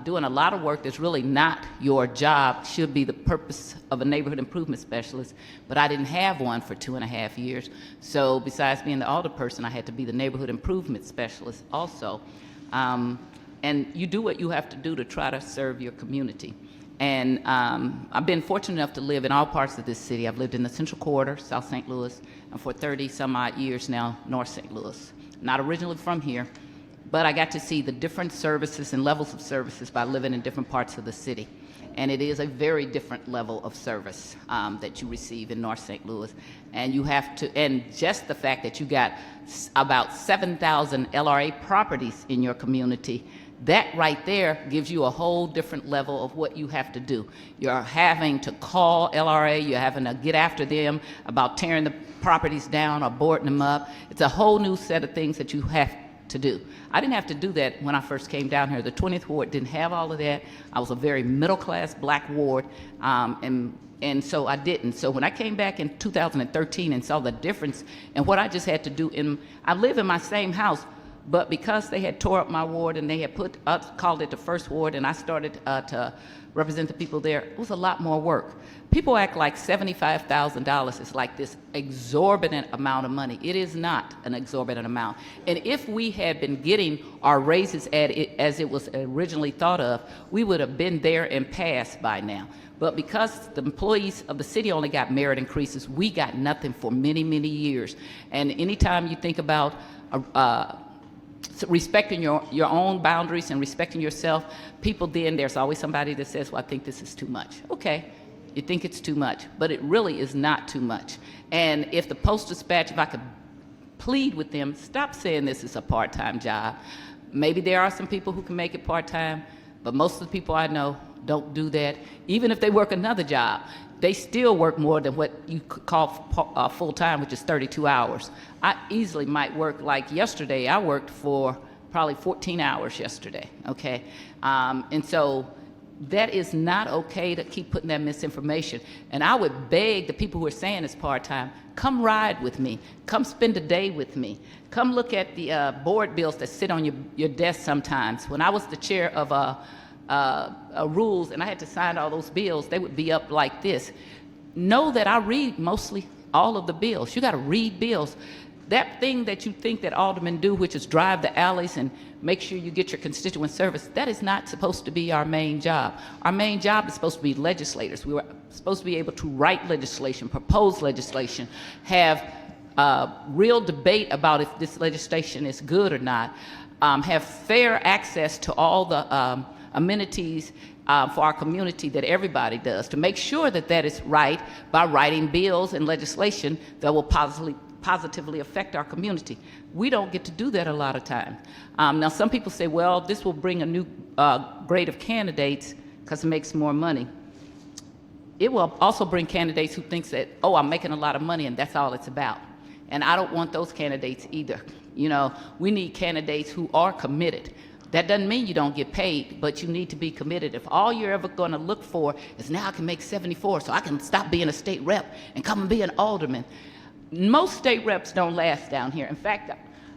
doing a lot of work that's really not your job, should be the purpose of a neighborhood improvement specialist, but I didn't have one for 2.5 years. So besides being the alderperson, I had to be the neighborhood improvement specialist also. And you do what you have to do to try to serve your community. And I've been fortunate enough to live in all parts of this city. I've lived in the Central Quarter, South St. Louis, and for 30 some odd years now, North St. Louis. Not originally from here, but I got to see the different services and levels of services by living in different parts of the city. And it is a very different level of service that you receive in North St. Louis. And you have to, and just the fact that you got about 7,000 LRA properties in your community, that right there gives you a whole different level of what you have to do. You're having to call LRA, you're having to get after them about tearing the properties down or boarding them up. It's a whole new set of things that you have to do. I didn't have to do that when I first came down here. The 20th ward didn't have all of that. I was a very middle-class black ward, and so I didn't. So when I came back in 2013 and saw the difference in what I just had to do, I live in my same house, But because they had tore up my ward and they had called it the first ward, and I started to represent the people there, it was a lot more work. People act like $75,000 is like this exorbitant amount of money. It is not an exorbitant amount. And if we had been getting our raises as it was originally thought of, we would have been there and passed by now. But because the employees of the city only got merit increases, we got nothing for many, many years. And anytime you think about respecting your own boundaries and respecting yourself, people then, there's always somebody that says, well, I think this is too much. Okay, you think it's too much, but it really is not too much. And if the Post-Dispatch, if I could plead with them, stop saying this is a part-time job. Maybe there are some people who can make it part-time, but most of the people I know don't do that. Even if they work another job, they still work more than what you could call full-time, which is 32 hours. I easily might work, like yesterday, I worked for probably 14 hours yesterday, okay? And so that is not okay to keep putting that misinformation. And I would beg the people who are saying it's part-time, come ride with me. Come spend a day with me. Come look at the board bills that sit on your desk sometimes. When I was the chair of rules and I had to sign all those bills, they would be up like this. Know that I read mostly all of the bills. You got to read bills. That thing that you think that aldermen do, which is drive the alleys and make sure you get your constituent service, that is not supposed to be our main job. Our main job is supposed to be legislators. We were supposed to be able to write legislation, propose legislation, have real debate about if this legislation is good or not, have fair access to all the amenities for our community that everybody does, to make sure that that is right by writing bills and legislation that will positively affect our community. We don't get to do that a lot of time. Now, some people say, well, this will bring a new grade of candidates because it makes more money. It will also bring candidates who thinks that, oh, I'm making a lot of money and that's all it's about. And I don't want those candidates either. You know, we need candidates who are committed. That doesn't mean you don't get paid, but you need to be committed. If all you're ever going to look for is now I can make 74 so I can stop being a state rep and come and be an alderman. Most state reps don't last down here. In fact,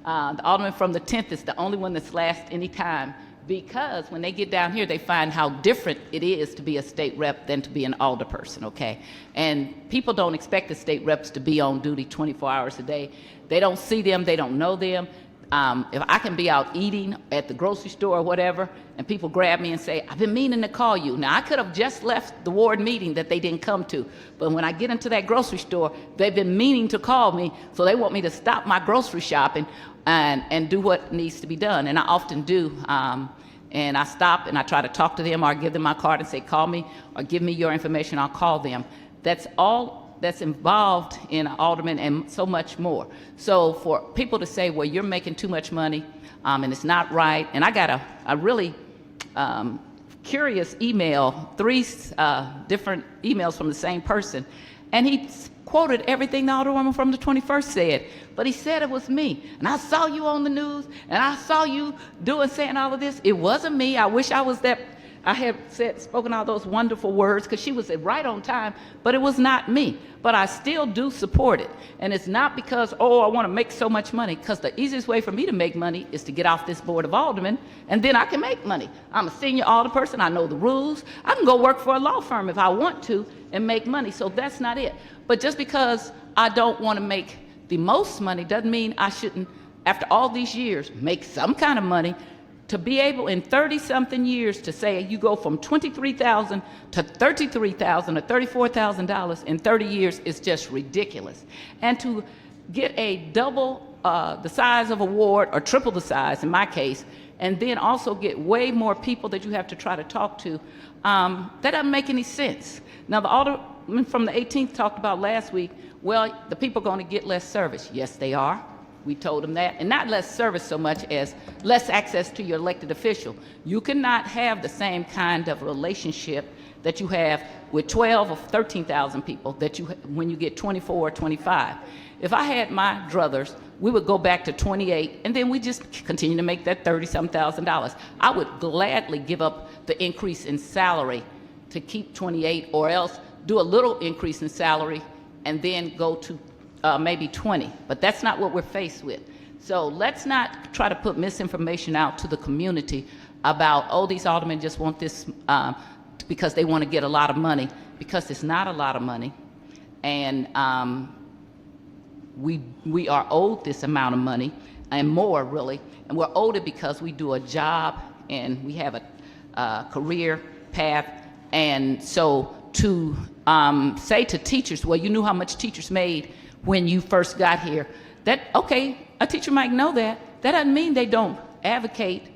the alderman from the 10th is the only one that's last any time, because when they get down here, they find how different it is to be a state rep than to be an alderperson, okay? And people don't expect the state reps to be on duty 24 hours a day. They don't see them, they don't know them. If I can be out eating at the grocery store or whatever, and people grab me and say, I've been meaning to call you. Now, I could have just left the ward meeting that they didn't come to, but when I get into that grocery store, they've been meaning to call me, so they want me to stop my grocery shopping and do what needs to be done, and I often do. And I stop and I try to talk to them, or I give them my card and say, call me, or give me your information, I'll call them. That's all that's involved in alderman and so much more. So for people to say, well, you're making too much money and it's not right, and I got a really curious email, 3 different emails from the same person, and he quoted everything the alderwoman from the 21st said, but he said it was me. And I saw you on the news, and I saw you saying all of this. It wasn't me. I wish I was that. I had spoken all those wonderful words, because she was right on time, but it was not me. But I still do support it. And it's not because, oh, I want to make so much money, because the easiest way for me to make money is to get off this board of aldermen, and then I can make money. I'm a senior alderperson. I know the rules. I can go work for a law firm if I want to and make money. So that's not it. But just because I don't want to make the most money doesn't mean I shouldn't, after all these years, make some kind of money. To be able in 30-something years to say you go from $23,000 to $33,000 or $34,000 in 30 years is just ridiculous. And to get a double the size of a ward, or triple the size in my case, and then also get way more people that you have to try to talk to, that doesn't make any sense. Now, the alderman from the 18th talked about last week, well, the people are going to get less service. Yes, they are. We told them that, and not less service so much as less access to your elected official. You cannot have the same kind of relationship that you have with 12 or 13,000 people that you when you get 24 or 25. If I had my druthers, we would go back to 28, and then we just continue to make that $30,000. I would gladly give up the increase in salary to keep 28, or else do a little increase in salary and then go to maybe 20, but that's not what we're faced with. So let's not try to put misinformation out to the community about, oh, these aldermen just want this because they want to get a lot of money, because it's not a lot of money. And we are owed this amount of money and more, really. And we're owed it because we do a job and we have a career path. And so to say to teachers, well, you knew how much teachers made when you first got here, that, okay, a teacher might know that. That doesn't mean they don't advocate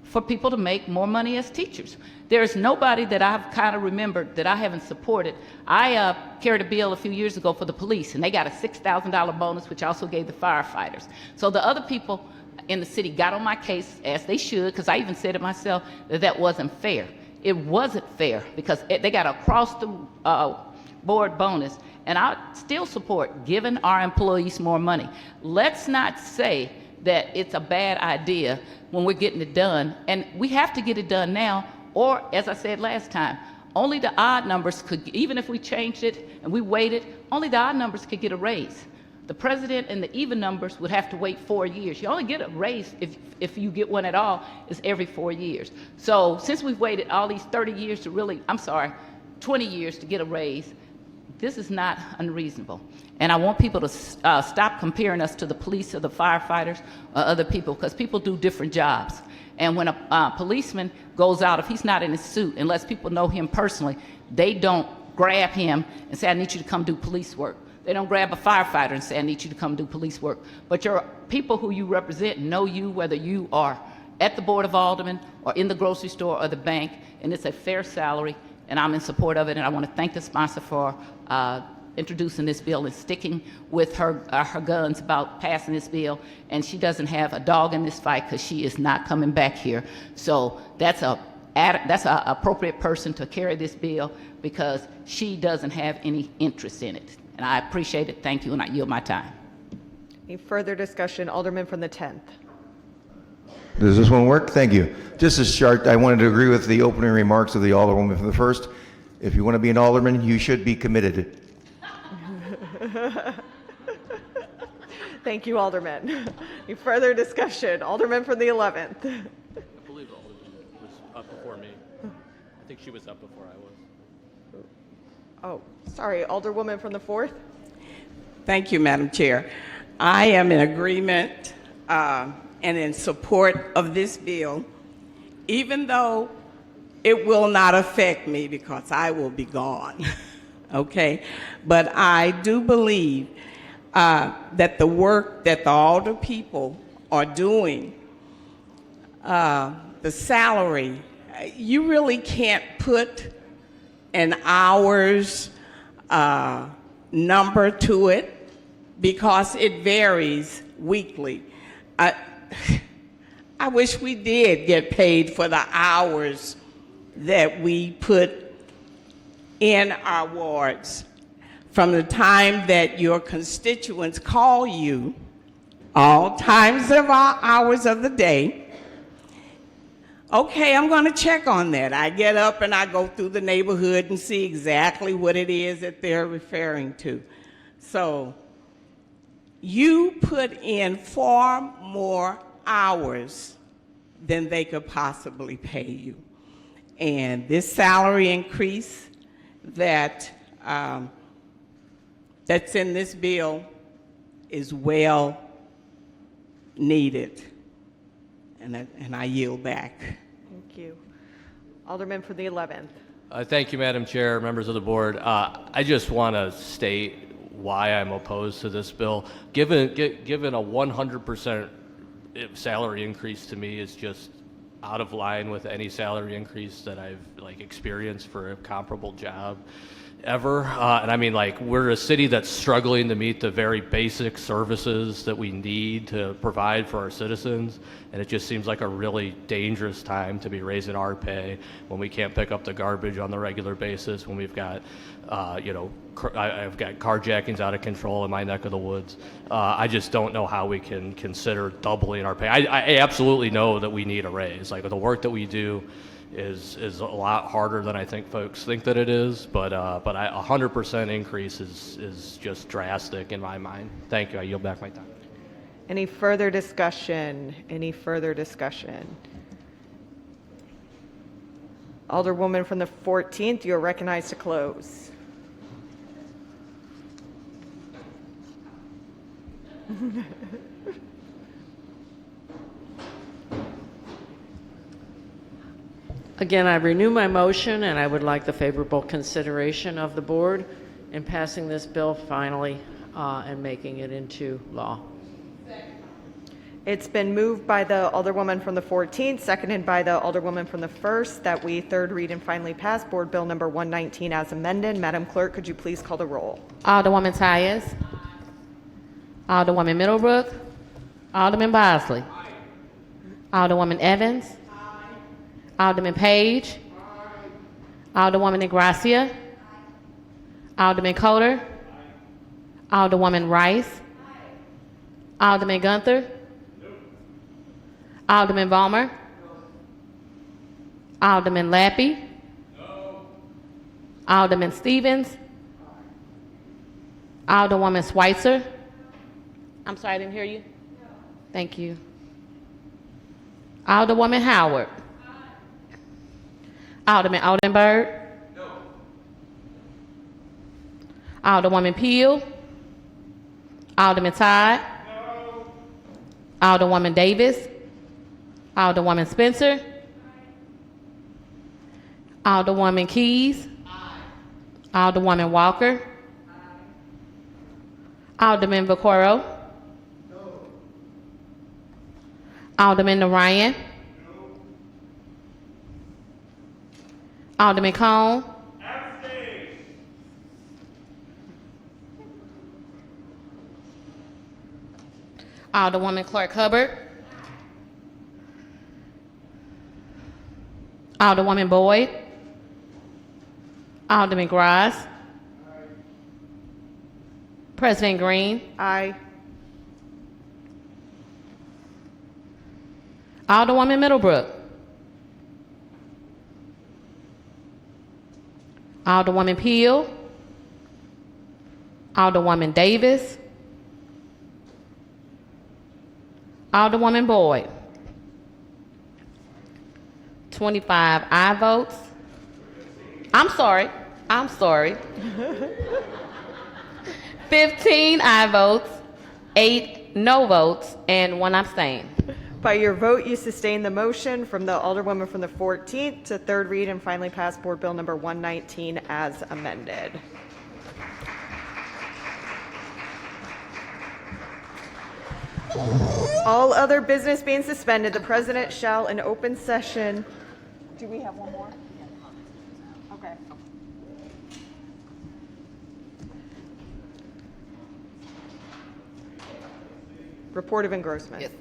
for people to make more money as teachers. There's nobody that I've kind of remembered that I haven't supported. I carried a bill a few years ago for the police, and they got a $6,000 bonus, which also gave the firefighters. So the other people in the city got on my case, as they should, because I even said it myself, that that wasn't fair. It wasn't fair, because they got a across-the-board bonus, and I still support giving our employees more money. Let's not say that it's a bad idea when we're getting it done, and we have to get it done now, or, as I said last time, only the odd numbers could, even if we changed it and we waited, only the odd numbers could get a raise. The president and the even numbers would have to wait 4 years. You only get a raise, if you get one at all, is every 4 years. So since we've waited all these 30 years to really, 20 years to get a raise, this is not unreasonable. And I want people to stop comparing us to the police or the firefighters or other people, because people do different jobs. And when a policeman goes out, if he's not in his suit, unless people know him personally, they don't grab him and say, I need you to come do police work. They don't grab a firefighter and say, I need you to come do police work. But your people who you represent know you, whether you are at the Board of Aldermen or in the grocery store or the bank, and it's a fair salary, and I'm in support of it. And I want to thank the sponsor for introducing this bill and sticking with her guns about passing this bill. And she doesn't have a dog in this fight, because she is not coming back here. So that's an appropriate person to carry this bill, because she doesn't have any interest in it. And I appreciate it. Thank you, and I yield my time. Any further discussion? Alderman from the 10th. Does this one work? Thank you. Just as short, I wanted to agree with the opening remarks of the Alderwoman from the 1st. If you want to be an alderman, you should be committed. Thank you, Alderman. Any further discussion? Alderman from the 11th. I believe the Alderman was up before me. I think she was up before I was. Oh, sorry, Alderwoman from the 4th. Thank you, Madam Chair. I am in agreement and in support of this bill, even though it will not affect me because I will be gone, okay? But I do believe that the work that the alder people are doing, the salary, you really can't put an hour's number to it because it varies weekly. I wish we did get paid for the hours that we put in our wards. From the time that your constituents call you, all times of our hours of the day, okay, I'm going to check on that. I get up and I go through the neighborhood and see exactly what it is that they're referring to. So you put in far more hours than they could possibly pay you. And this salary increase that that's in this bill is well needed. And I yield back. Thank you. Alderman from the 11th. Thank you, Madam Chair, members of the board. I just want to state why I'm opposed to this bill. Given a 100% salary increase to me is just out of line with any salary increase that I've experienced for a comparable job ever. And I mean, we're a city that's struggling to meet the very basic services that we need to provide for our citizens. And it just seems like a really dangerous time to be raising our pay when we can't pick up the garbage on the regular basis, when we've got, I've got carjackings out of control in my neck of the woods. I just don't know how we can consider doubling our pay. I absolutely know that we need a raise. The work that we do is a lot harder than I think folks think that it is, but a 100% increase is just drastic in my mind. Thank you. I yield back my time. Any further discussion? Any further discussion? Alderwoman from the 14th, you are recognized to close. Again, I renew my motion, and I would like the favorable consideration of the board in passing this bill finally and making it into law. It's been moved by the Alderwoman from the 14th, seconded by the Alderwoman from the 1st, that we third read and finally pass Board Bill number 119 as amended. Madam Clerk, could you please call the roll? Alderwoman Tyus. Alderwoman Middlebrook. Alderman Bosley. Alderwoman Evans. Alderman Page. Alderwoman Negracia. Alderman Coder. Alderwoman Rice. Alderman Gunther. Alderman Balmer. Alderman Lappy. Alderman Stevens. Alderwoman Schweitzer. I'm sorry, I didn't hear you. Thank you. Alderwoman Howard. Alderman Oldenburg. Alderwoman Peel. Alderman Todd. Alderwoman Davis. Alderwoman Spencer. Alderwoman Keys. Alderwoman Walker. Alderman Vaccaro. Alderman Narayan. Alderman Cone. Alderwoman Clark Hubbard. Alderwoman Boyd. Alderman Graz. President Green. Aye. Alderwoman Middlebrook. Alderwoman Peel. Alderwoman Davis. Alderwoman Boyd. 25 aye votes. I'm sorry. 15 aye votes, 8 no votes, and 1 abstain. By your vote, you sustain the motion from the Alderwoman from the 14th to third read and finally pass Board Bill number 119 as amended. All other business being suspended, the President shall in open session. Do we have one more? Okay. Report of engrossment. Yes.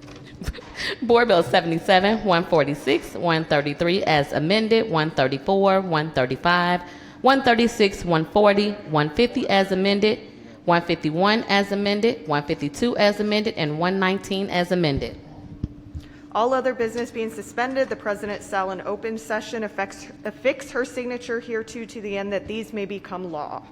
Board Bill 77, 146, 133 as amended, 134, 135, 136, 140, 150 as amended, 151 as amended, 152 as amended, and 119 as amended. All other business being suspended, the President shall in open session affix her signature hereto to the end that these may become law.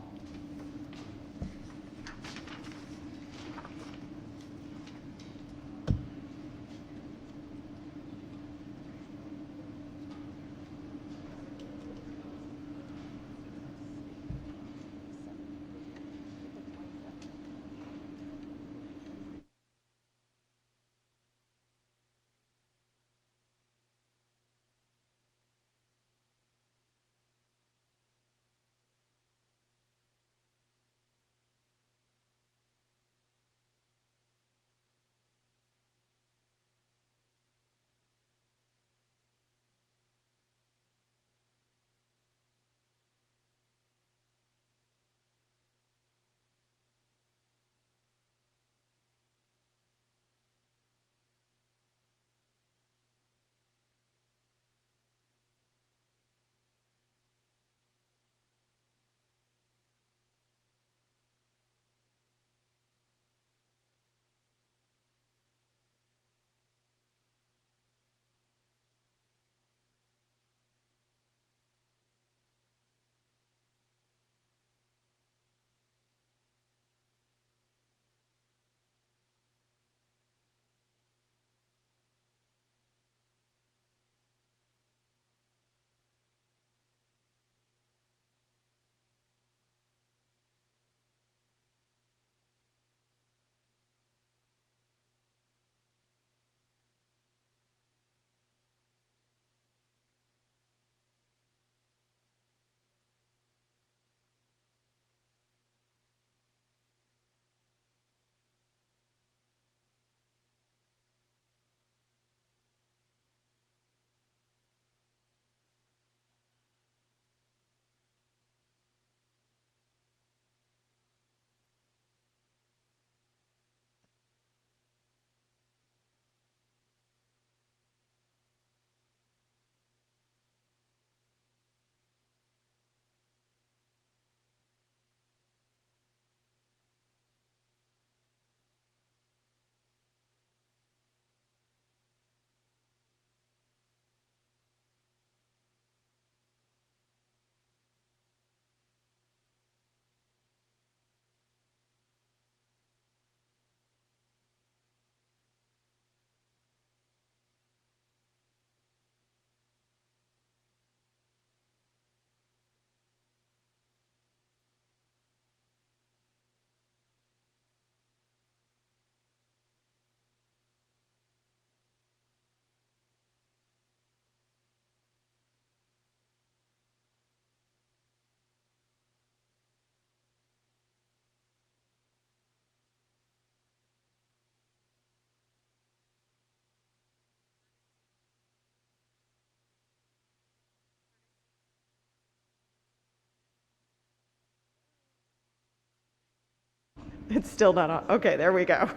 It's still not on. Okay, there we go.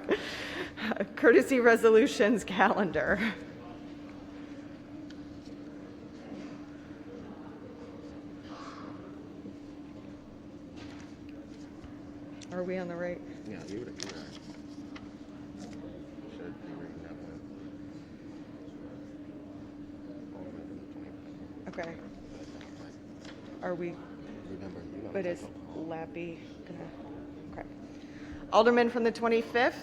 Courtesy resolutions calendar. Are we on the right? Yeah, you would agree. Should be reading that one. Okay. Are we? But is Lappy gonna? Okay. Alderman from the 25th.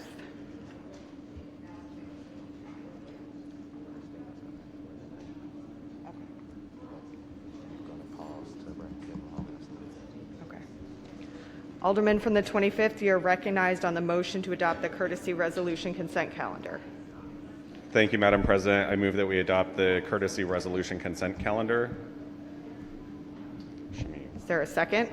Okay. Alderman from the 25th, you're recognized on the motion to adopt the courtesy resolution consent calendar. Thank you, Madam President. I move that we adopt the courtesy resolution consent calendar. Is there a second?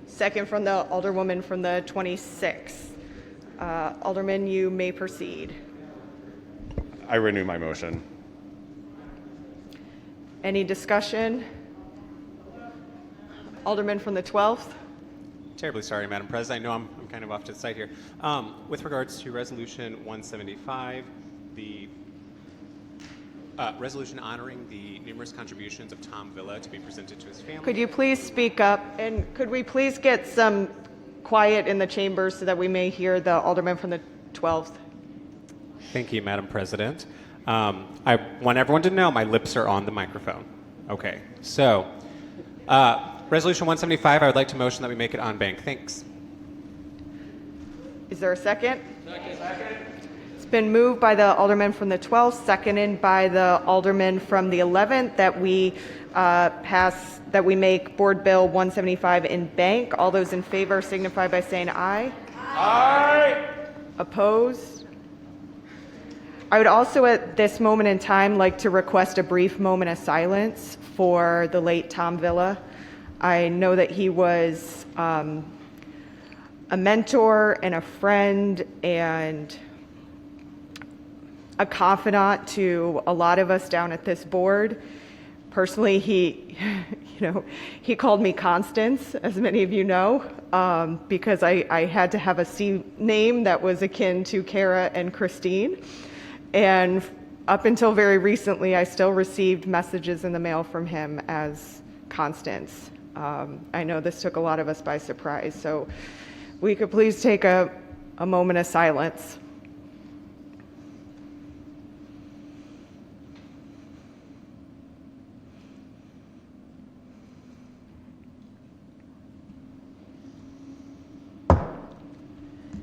Second from the Alderwoman from the 26th. Alderman, you may proceed. I renew my motion. Any discussion? Alderman from the 12th. Terribly sorry, Madam President. I know I'm kind of off to the side here. With regards to Resolution 175, the resolution honoring the numerous contributions of Tom Villa to be presented to his family. Could you please speak up, and could we please get some quiet in the chambers so that we may hear the Alderman from the 12th? Thank you, Madam President. I want everyone to know my lips are on the microphone. Okay, so Resolution 175, I would like to motion that we make it on bank. Thanks. Is there a second? Second. It's been moved by the Alderman from the 12th, seconded by the Alderman from the 11th that we that we make Board Bill 175 in bank. All those in favor signify by saying aye. Aye. Opposed? I would also at this moment in time like to request a brief moment of silence for the late Tom Villa. I know that he was a mentor and a friend and a confidant to a lot of us down at this board. Personally, he called me Constance, as many of you know, because I had to have a C name that was akin to Kara and Christine. And up until very recently, I still received messages in the mail from him as Constance. I know this took a lot of us by surprise, so we could please take a moment of silence.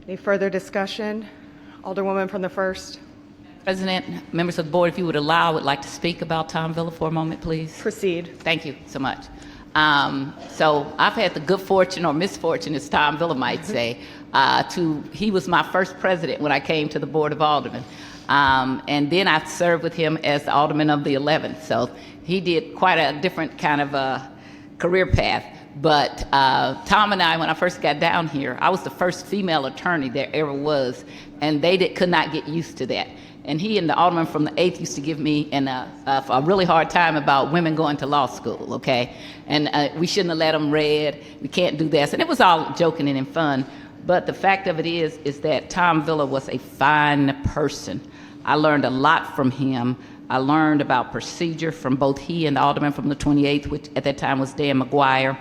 Any further discussion? Alderwoman from the 1st. President, members of the board, if you would allow, I would like to speak about Tom Villa for a moment, please. Proceed. Thank you so much. So I've had the good fortune or misfortune, as Tom Villa might say, he was my first president when I came to the Board of Aldermen. And then I served with him as the Alderman of the 11th. So he did quite a different kind of a career path. But Tom and I, when I first got down here, I was the first female attorney there ever was, and they could not get used to that. And he and the Alderman from the 8th used to give me a really hard time about women going to law school, okay? And we shouldn't have let them read, we can't do this. And it was all joking and in fun. But the fact of it is that Tom Villa was a fine person. I learned a lot from him. I learned about procedure from both he and the Alderman from the 28th, which at that time was Dan McGuire.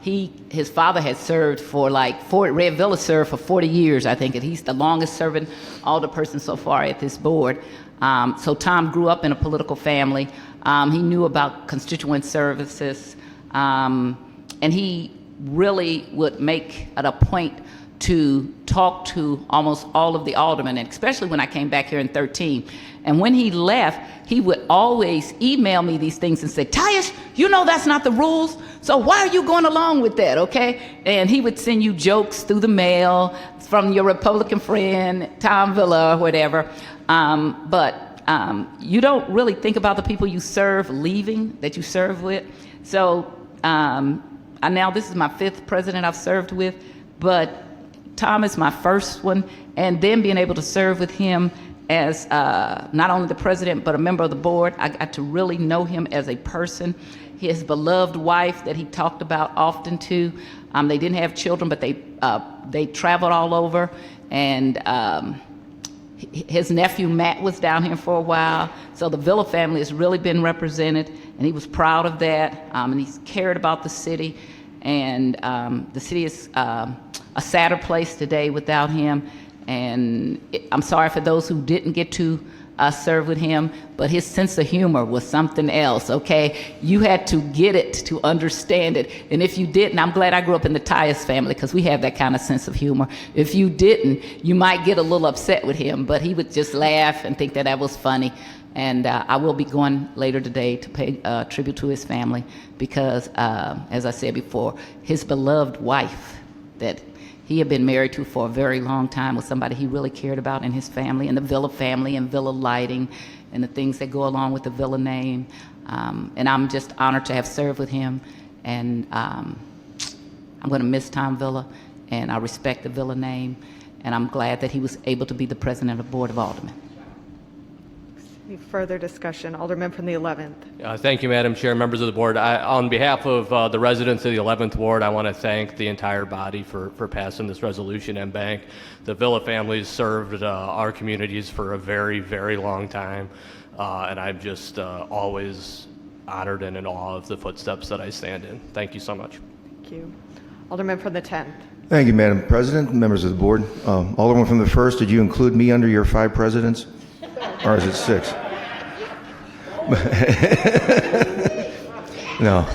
His father had served for Red Villa served for 40 years, I think, and he's the longest serving alderperson so far at this board. So Tom grew up in a political family. He knew about constituent services, and he really would make it a point to talk to almost all of the aldermen, and especially when I came back here in 2013. And when he left, he would always email me these things and say, Tayash, you know that's not the rules, so why are you going along with that, okay? And he would send you jokes through the mail from your Republican friend, Tom Villa, or whatever. But you don't really think about the people you serve leaving, that you serve with. So now this is my 5th president I've served with, but Tom is my first one, and then being able to serve with him as not only the president but a member of the board, I got to really know him as a person. his beloved wife that he talked about often too. They didn't have children, but they traveled all over, and his nephew Matt was down here for a while. So the Villa family has really been represented, and he was proud of that, and he's cared about the city. And the city is a sadder place today without him. And I'm sorry for those who didn't get to serve with him, but his sense of humor was something else, okay? You had to get it to understand it. And if you didn't, I'm glad I grew up in the Tyus family because we have that kind of sense of humor. If you didn't, you might get a little upset with him, but he would just laugh and think that that was funny. And I will be going later today to pay tribute to his family because, as I said before, his beloved wife that he had been married to for a very long time was somebody he really cared about in his family, and the Villa family and Villa lighting and the things that go along with the Villa name. And I'm just honored to have served with him. And I'm going to miss Tom Villa, and I respect the Villa name. And I'm glad that he was able to be the president of the Board of Aldermen. Any further discussion? Alderman from the 11th. Thank you, Madam Chair, members of the board. On behalf of the residents of the 11th Ward, I want to thank the entire body for passing this resolution and bank. The Villa families served our communities for a very, very long time, and I'm just always honored and in awe of the footsteps that I stand in. Thank you so much. Thank you. Alderman from the 10th. Thank you, Madam President, members of the board. Alderman from the 1st, did you include me under your 5 presidents? Or is it 6? No.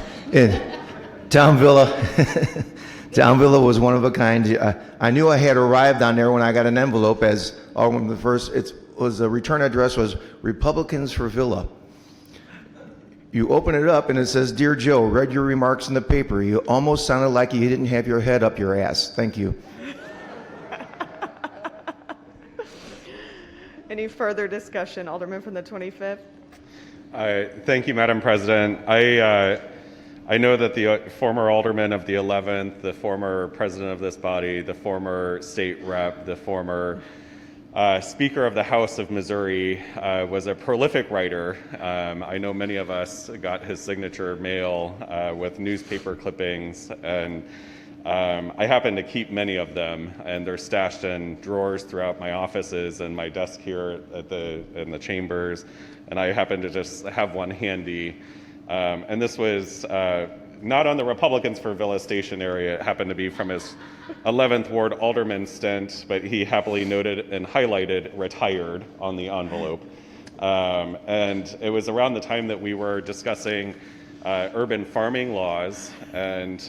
Tom Villa was one of a kind. I knew I had arrived on there when I got an envelope as Alderman from the 1st. It was a return address was Republicans for Villa. You open it up and it says, "Dear Joe, read your remarks in the paper. You almost sounded like you didn't have your head up your ass. Thank you." Any further discussion? Alderman from the 25th. Thank you, Madam President. I know that the former alderman of the 11th, the former president of this body, the former state rep, the former Speaker of the House of Missouri was a prolific writer. I know many of us got his signature mail with newspaper clippings, and I happen to keep many of them, and they're stashed in drawers throughout my offices and my desk here in the chambers, and I happen to just have one handy. And this was not on the Republicans for Villa Station area. It happened to be from his 11th Ward alderman stint, but he happily noted and highlighted "retired" on the envelope. And it was around the time that we were discussing urban farming laws, and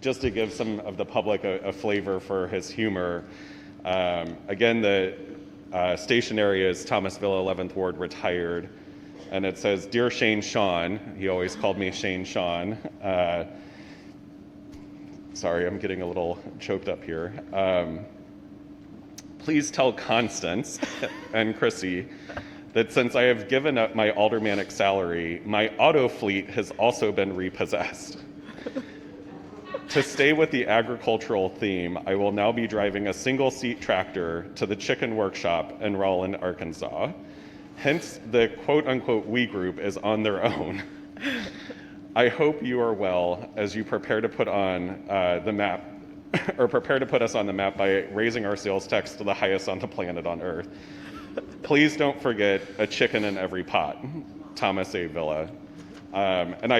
just to give some of the public a flavor for his humor, again, the station area is Thomas Villa, 11th Ward, retired. And it says, "Dear Shane Sean," he always called me Shane Sean. Sorry, I'm getting a little choked up here. "Please tell Constance and Chrissy that since I have given up my aldermanic salary, my auto fleet has also been repossessed. To stay with the agricultural theme, I will now be driving a single-seat tractor to the chicken workshop in Rowland, Arkansas. Hence, the quote-unquote we group is on their own. I hope you are well as you prepare to put on the map, or prepare to put us on the map by raising our sales tax to the highest on the planet on Earth. Please don't forget a chicken in every pot. Thomas A. Villa." And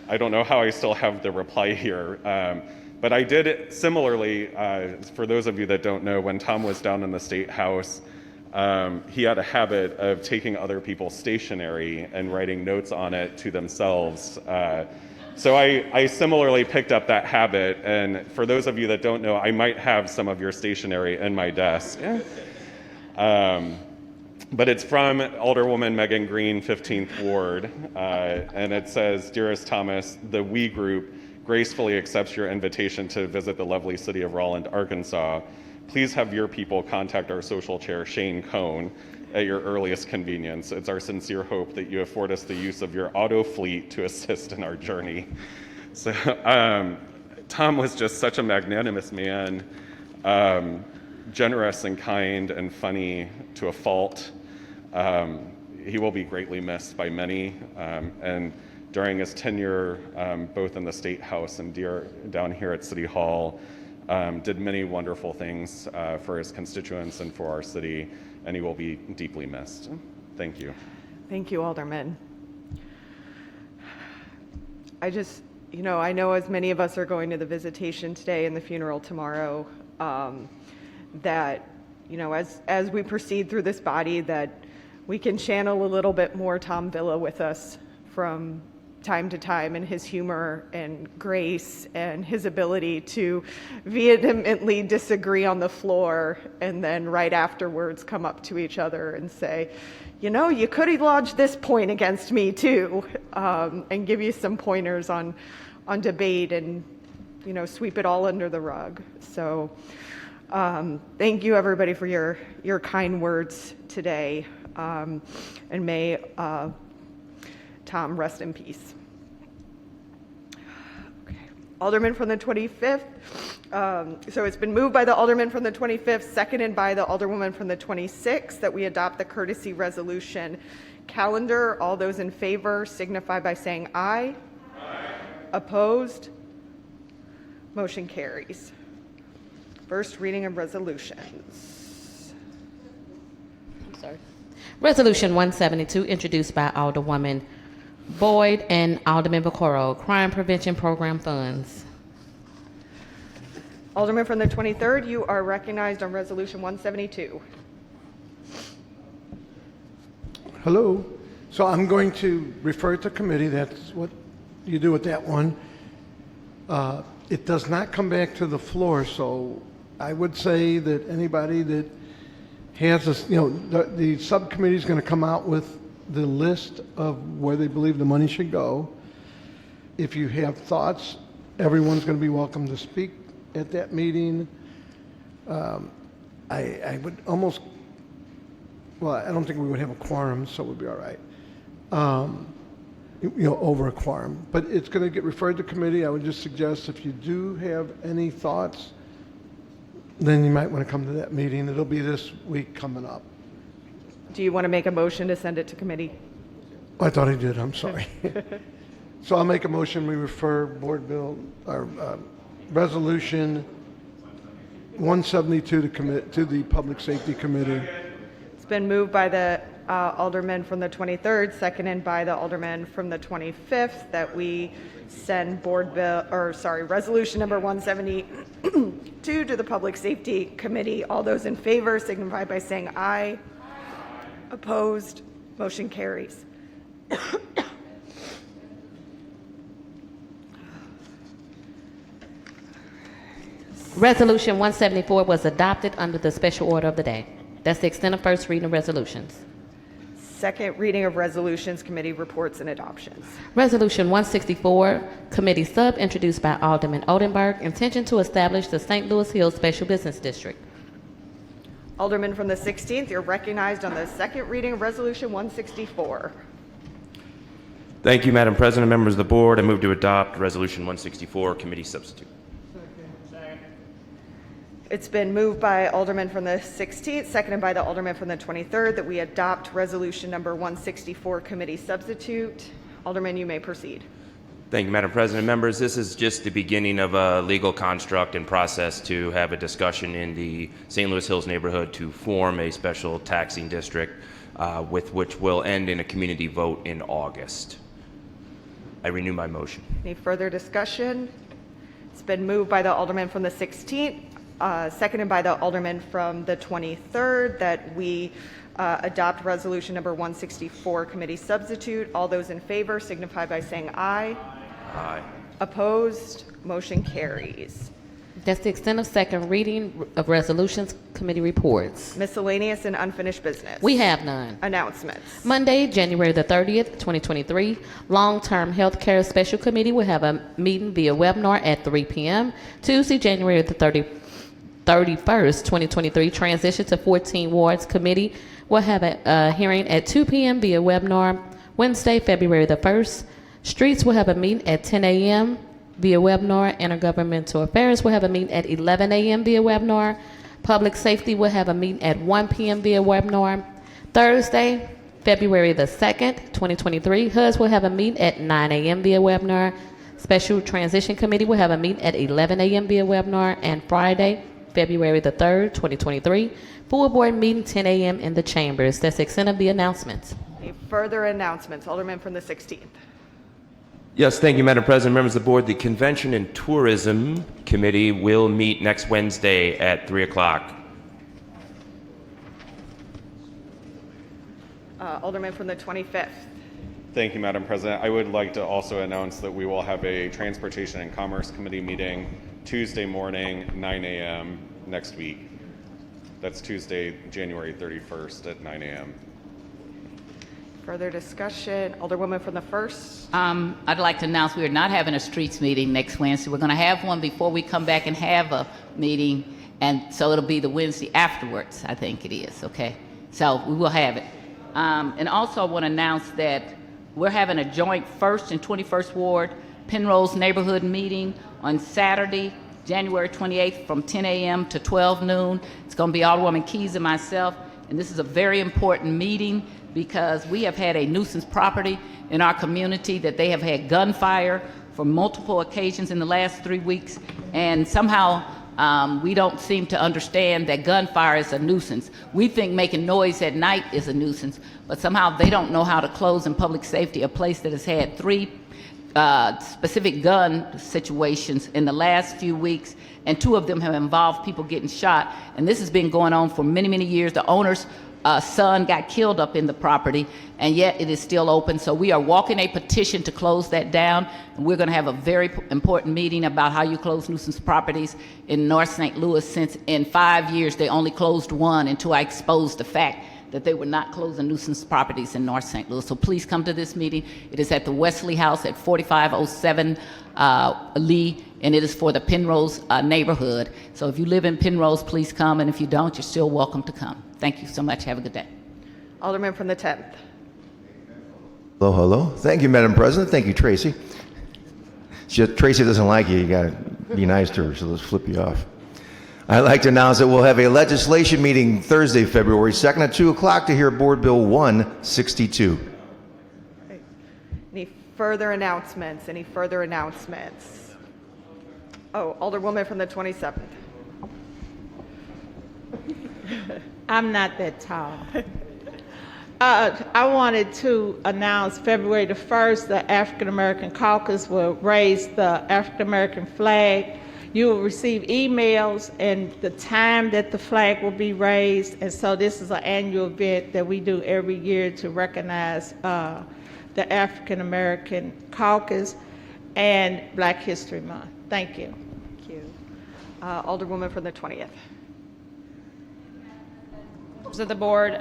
I don't know how I still have the reply here, but I did it similarly. For those of you that don't know, when Tom was down in the State House, he had a habit of taking other people's stationery and writing notes on it to themselves. So I similarly picked up that habit, and for those of you that don't know, I might have some of your stationery in my desk. But it's from Alderwoman Megan Green, 15th Ward, and it says, "Dearest Thomas, the we group gracefully accepts your invitation to visit the lovely city of Rowland, Arkansas. Please have your people contact our social chair, Shane Cohn, at your earliest convenience. It's our sincere hope that you afford us the use of your auto fleet to assist in our journey." So Tom was just such a magnanimous man, generous and kind and funny to a fault. He will be greatly missed by many, and during his tenure, both in the State House and down here at City Hall, did many wonderful things for his constituents and for our city, and he will be deeply missed. Thank you. Thank you, Alderman. I know as many of us are going to the visitation today and the funeral tomorrow, that, as we proceed through this body, that we can channel a little bit more Tom Villa with us from time to time, and his humor and grace and his ability to vehemently disagree on the floor and then right afterwards come up to each other and say, you could have lodged this point against me too, and give you some pointers on debate and, sweep it all under the rug. So thank you, everybody, for your kind words today. And may Tom rest in peace. Okay. Alderman from the 25th. So it's been moved by the Alderman from the 25th, seconded by the Alderwoman from the 26th, that we adopt the courtesy resolution calendar. All those in favor signify by saying aye. Aye. Opposed? Motion carries. First reading of resolutions. I'm sorry. Resolution 172, introduced by Alderwoman Boyd and Alderman Vaccaro, Crime Prevention Program funds. Alderman from the 23rd, you are recognized on Resolution 172. Hello. So I'm going to refer it to committee. That's what you do with that one. It does not come back to the floor, so I would say that anybody that has this, the subcommittee is going to come out with the list of where they believe the money should go. If you have thoughts, everyone's going to be welcome to speak at that meeting. I would almost, I don't think we would have a quorum, so it would be all right. Over a quorum. But it's going to get referred to committee. I would just suggest if you do have any thoughts, then you might want to come to that meeting. It'll be this week coming up. Do you want to make a motion to send it to committee? I thought I did. I'm sorry. So I'll make a motion. We refer board bill or resolution 172 to the Public Safety Committee. It's been moved by the Alderman from the 23rd, seconded by the Alderman from the 25th, that we send resolution number 172 to the Public Safety Committee. All those in favor signify by saying aye. Opposed? Motion carries. Resolution 174 was adopted under the special order of the day. That's the extent of first reading of resolutions. Second reading of resolutions, committee reports and adoptions. Resolution 164, committee sub, introduced by Alderman Odenberg, intention to establish the St. Louis Hills Special Business District. Alderman from the 16th, you're recognized on the second reading of resolution 164. Thank you, Madam President, members of the board. I move to adopt resolution 164, committee substitute. It's been moved by Alderman from the 16th, seconded by the Alderman from the 23rd, that we adopt resolution number 164, committee substitute. Alderman, you may proceed. Thank you, Madam President. Members, this is just the beginning of a legal construct and process to have a discussion in the St. Louis Hills neighborhood to form a special taxing district with which will end in a community vote in August. I renew my motion. Any further discussion? It's been moved by the Alderman from the 16th, seconded by the Alderman from the 23rd, that we adopt resolution number 164, committee substitute. All those in favor signify by saying aye. Aye. Opposed? Motion carries. That's the extent of second reading of resolutions, committee reports. Miscellaneous and unfinished business. We have none. Announcements. Monday, January the 30th, 2023, Long-Term Health Care Special Committee will have a meeting via webinar at 3 p.m. Tuesday, January the 31st, 2023, Transition to 14 Wards Committee will have a hearing at 2 p.m. via webinar. Wednesday, February the 1st, Streets will have a meeting at 10 a.m. via webinar. Intergovernmental Affairs will have a meeting at 11 a.m. via webinar. Public Safety will have a meeting at 1 p.m. via webinar. Thursday, February the 2nd, 2023, HUDs will have a meeting at 9 a.m. via webinar. Special Transition Committee will have a meeting at 11 a.m. via webinar. And Friday, February the 3rd, 2023, full board meeting 10 a.m. in the chambers. That's the extent of the announcements. Any further announcements? Alderman from the 16th. Yes, thank you, Madam President. Members of the board, the Convention and Tourism Committee will meet next Wednesday at 3 o'clock. Alderman from the 25th. Thank you, Madam President. I would like to also announce that we will have a Transportation and Commerce Committee meeting Tuesday morning, 9 a.m. next week. That's Tuesday, January 31st at 9 a.m. Further discussion? Alderwoman from the 1st. I'd like to announce we are not having a streets meeting next Wednesday. We're going to have one before we come back and have a meeting, and so it'll be the Wednesday afterwards, I think it is, okay? So we will have it. And also I want to announce that we're having a joint 1st and 21st Ward Penrose neighborhood meeting on Saturday, January 28th from 10 a.m. to 12 noon. It's going to be Alderwoman Keys and myself, and this is a very important meeting because we have had a nuisance property in our community that they have had gunfire for multiple occasions in the last 3 weeks, and somehow we don't seem to understand that gunfire is a nuisance. We think making noise at night is a nuisance, but somehow they don't know how to close in public safety a place that has had 3 specific gun situations in the last few weeks, and 2 of them have involved people getting shot. And this has been going on for many, many years. The owner's son got killed up in the property, and yet it is still open. So we are walking a petition to close that down, and we're going to have a very important meeting about how you close nuisance properties in North St. Louis, since in 5 years they only closed 1 until I exposed the fact that they were not closing nuisance properties in North St. Louis. So please come to this meeting. It is at the Wesley House at 4507 Lee, and it is for the Penrose neighborhood. So if you live in Penrose, please come, and if you don't, you're still welcome to come. Thank you so much. Have a good day. Alderman from the 10th. Hello, hello. Thank you, Madam President. Thank you, Tracy. Tracy doesn't like you. You got to be nice to her, so let's flip you off. I'd like to announce that we'll have a legislation meeting Thursday, February 2nd at 2 o'clock to hear Board Bill 162. Any further announcements? Any further announcements? Oh, Alderwoman from the 27th. I'm not that tall. I wanted to announce February the 1st, the African American Caucus will raise the African American flag. You will receive emails and the time that the flag will be raised. And so this is an annual event that we do every year to recognize the African American Caucus and Black History Month. Thank you. Thank you. Alderwoman from the 20th. Members of the board,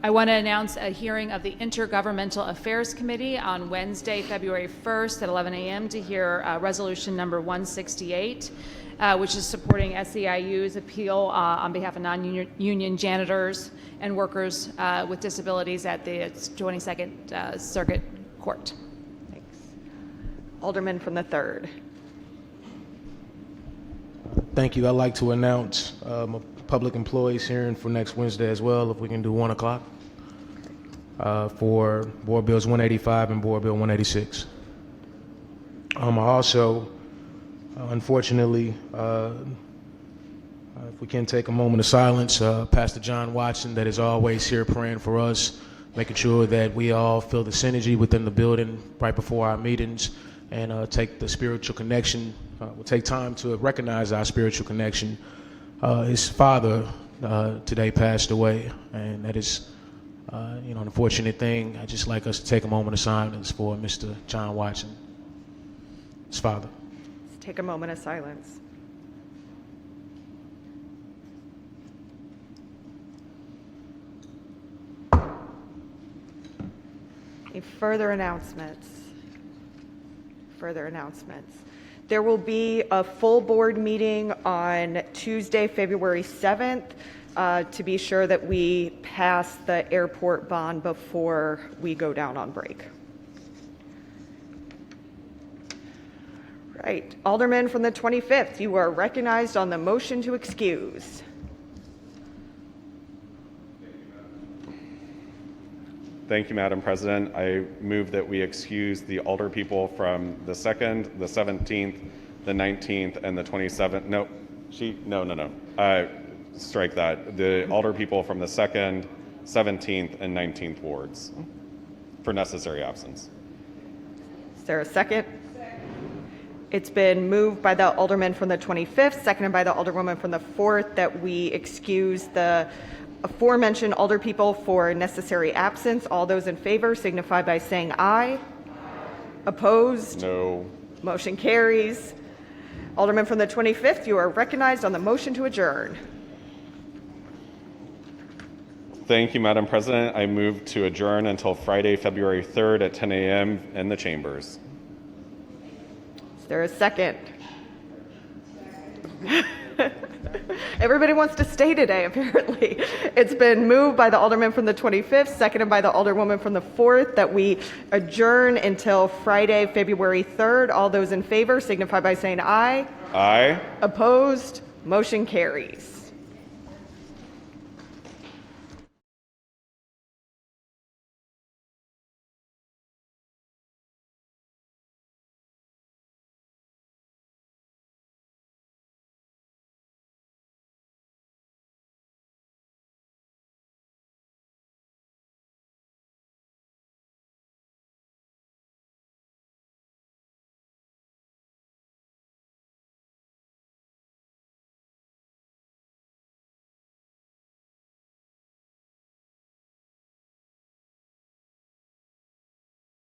I want to announce a hearing of the Intergovernmental Affairs Committee on Wednesday, February 1st at 11 a.m. to hear resolution number 168, which is supporting SEIU's appeal on behalf of non-union janitors and workers with disabilities at the 22nd Circuit Court. Thanks. Alderman from the 3rd. Thank you. I'd like to announce a public employees hearing for next Wednesday as well, if we can do 1 o'clock, for Board Bills 185 and Board Bill 186. Also, unfortunately, if we can take a moment of silence, Pastor John Watson, that is always here praying for us, making sure that we all feel the synergy within the building right before our meetings, and take the spiritual connection. We'll take time to recognize our spiritual connection. His father today passed away, and that is, an unfortunate thing. I'd just like us to take a moment of silence for Mr. John Watson, his father. Let's take a moment of silence. Any further announcements? Further announcements. There will be a full board meeting on Tuesday, February 7th, to be sure that we pass the airport bond before we go down on break. Right. Alderman from the 25th, you are recognized on the motion to excuse. Thank you, Madam President. I move that we excuse the alder people from the 2nd, the 17th, the 19th, and the 27th. No. Strike that. The alder people from the 2nd, 17th, and 19th wards for necessary absence. Is there a second? It's been moved by the alderman from the 25th, seconded by the alderwoman from the 4th, that we excuse the aforementioned alder people for necessary absence. All those in favor signify by saying aye. Opposed? No. Motion carries. Alderman from the 25th, you are recognized on the motion to adjourn. Thank you, Madam President. I move to adjourn until Friday, February 3rd at 10 a.m. in the chambers. Is there a second? Everybody wants to stay today, apparently. It's been moved by the alderman from the 25th, seconded by the alderwoman from the 4th, that we adjourn until Friday, February 3rd. All those in favor signify by saying aye. Aye. Opposed? Motion carries.